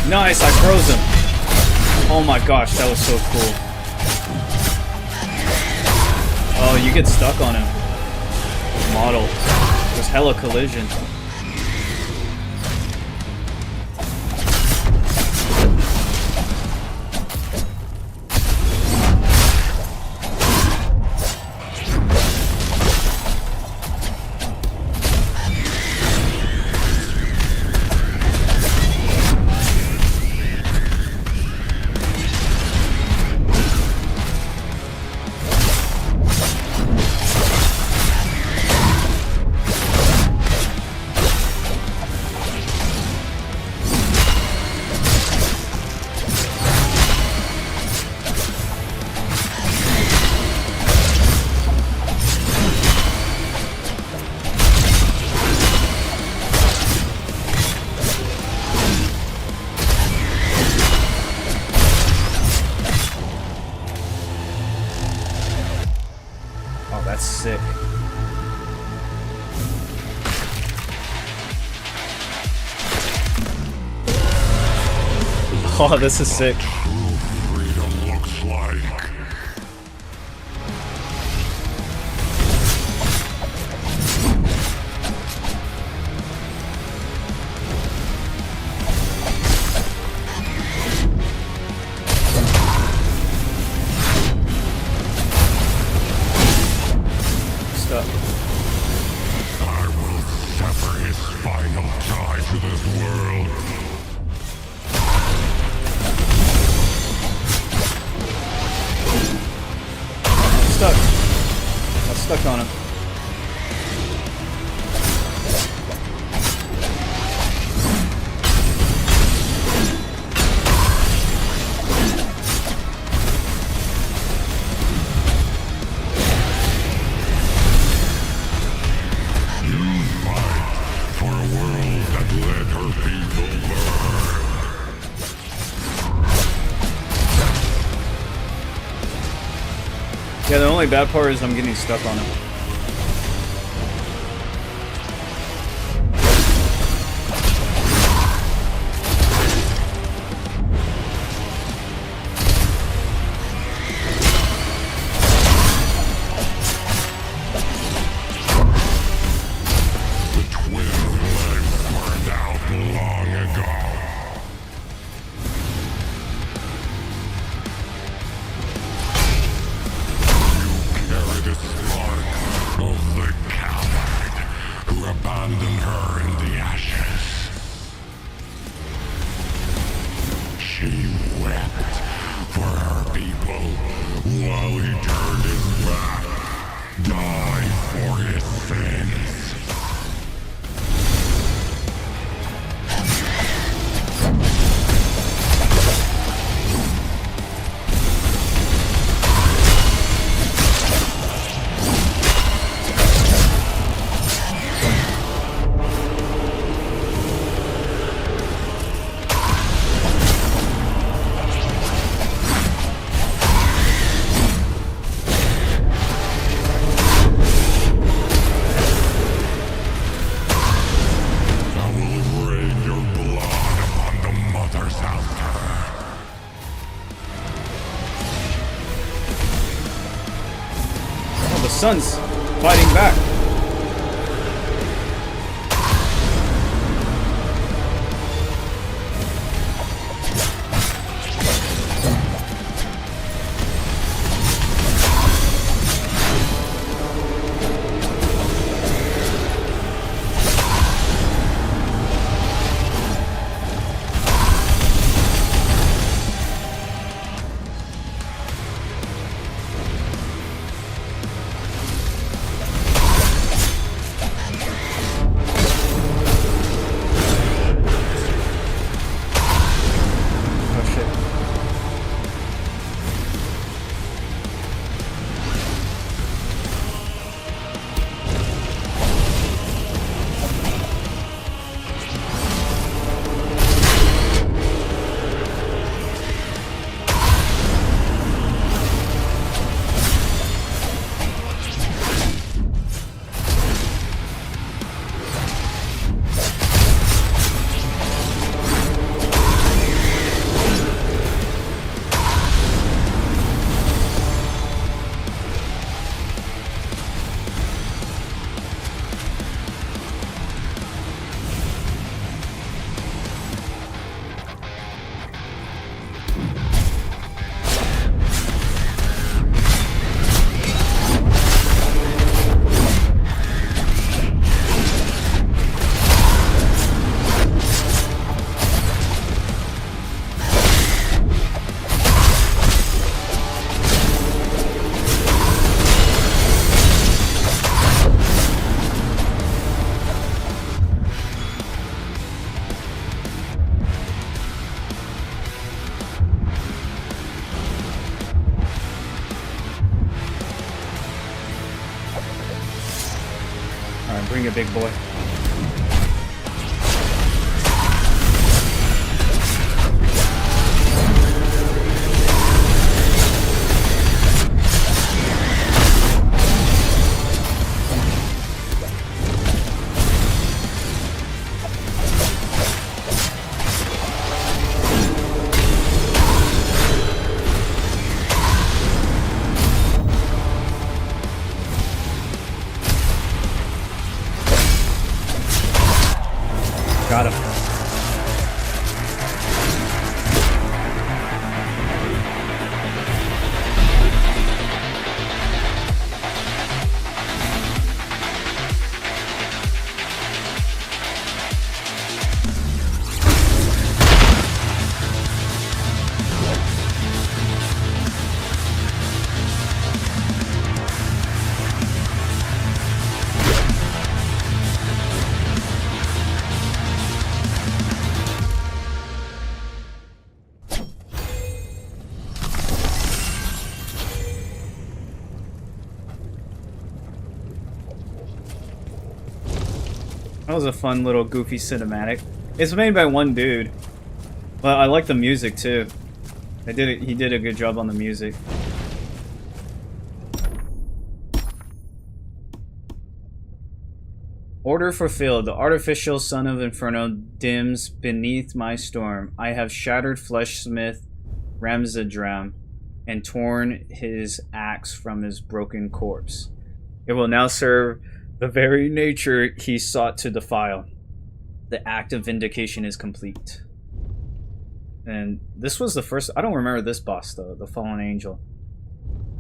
Nice, I froze him. Oh my gosh, that was so cool. Oh, you get stuck on him. Model. There's hella collision. That's sick. Oh, this is sick. Freedom looks like. I will sever his final tie to this world. Stuck. I'm stuck on him. Yeah, the only bad part is I'm getting stuck on him. The twin flames burned out long ago. Carry the spark of the coward who abandoned her in the ashes. She wept for her people while he turned his back, died for his sins. The sun's fighting back. Bring it, big boy. Got him. That was a fun little goofy cinematic. It's made by one dude, but I like the music too. He did a good job on the music. Order fulfilled. The artificial son of Inferno dims beneath my storm. I have shattered Fleshsmith Ramzadram and torn his axe from his broken corpse. It will now serve the very nature he sought to defile. The act of vindication is complete. And this was the first... I don't remember this boss, though. The Fallen Angel.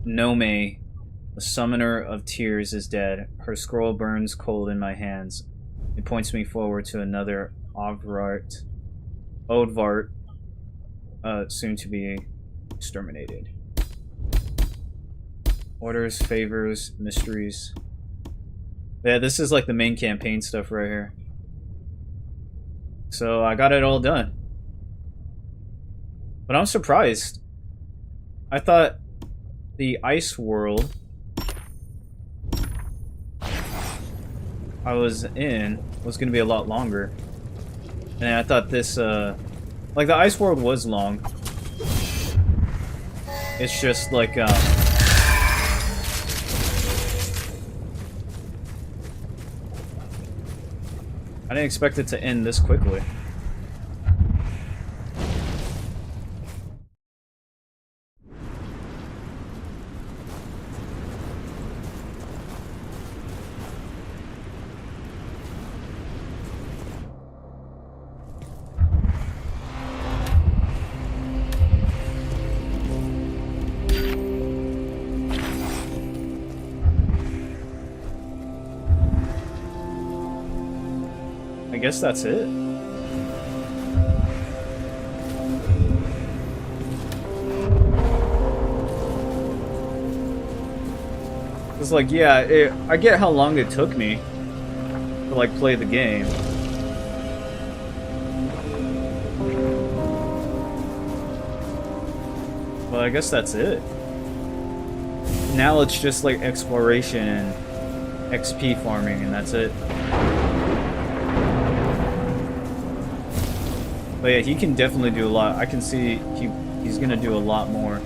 Nome, the summoner of tears, is dead. Her scroll burns cold in my hands. It points me forward to another Odvart, soon to be exterminated. Orders, favors, mysteries... Yeah, this is like the main campaign stuff right here. So I got it all done. But I'm surprised. I thought the ice world I was in was going to be a lot longer. And I thought this, like the ice world was long. It's just like, I didn't expect it to end this quickly. I guess that's it. It's like, yeah, I get how long it took me to like play the game. Well, I guess that's it. Now it's just like exploration and XP farming, and that's it. But yeah, he can definitely do a lot. I can see he's gonna do a lot more.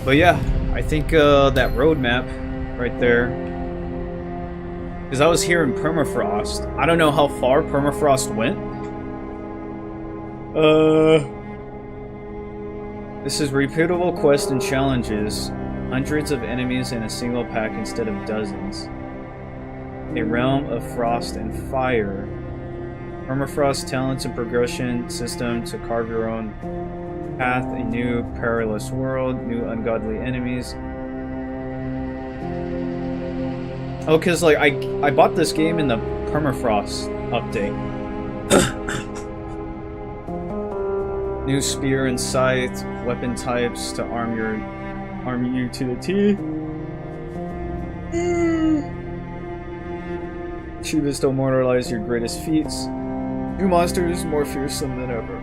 But yeah, I think that roadmap right there, because I was here in Permafrost. I don't know how far Permafrost went. This is repeatable quests and challenges. Hundreds of enemies in a single pack instead of dozens. A realm of frost and fire. Permafrost talents and progression system to carve your own path, a new perilous world, new ungodly enemies. Oh, cause like I bought this game in the Permafrost update. New spear and scythe, weapon types to arm you to the teeth. Achievements to immortalize your greatest feats. New monsters more fearsome than ever.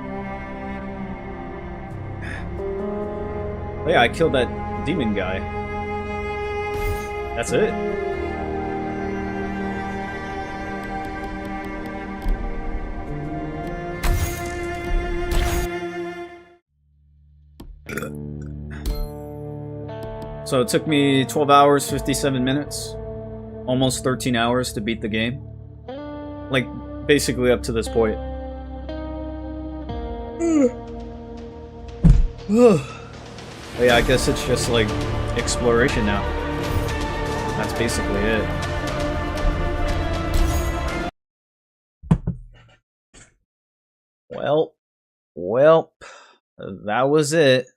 Oh yeah, I killed that demon guy. That's it. So it took me 12 hours, 57 minutes. Almost 13 hours to beat the game. Like, basically up to this point. But yeah, I guess it's just like exploration now. That's basically it. Well, that was it.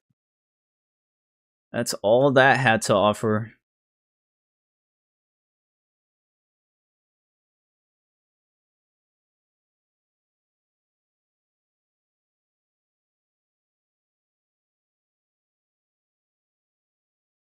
That's all that had to offer.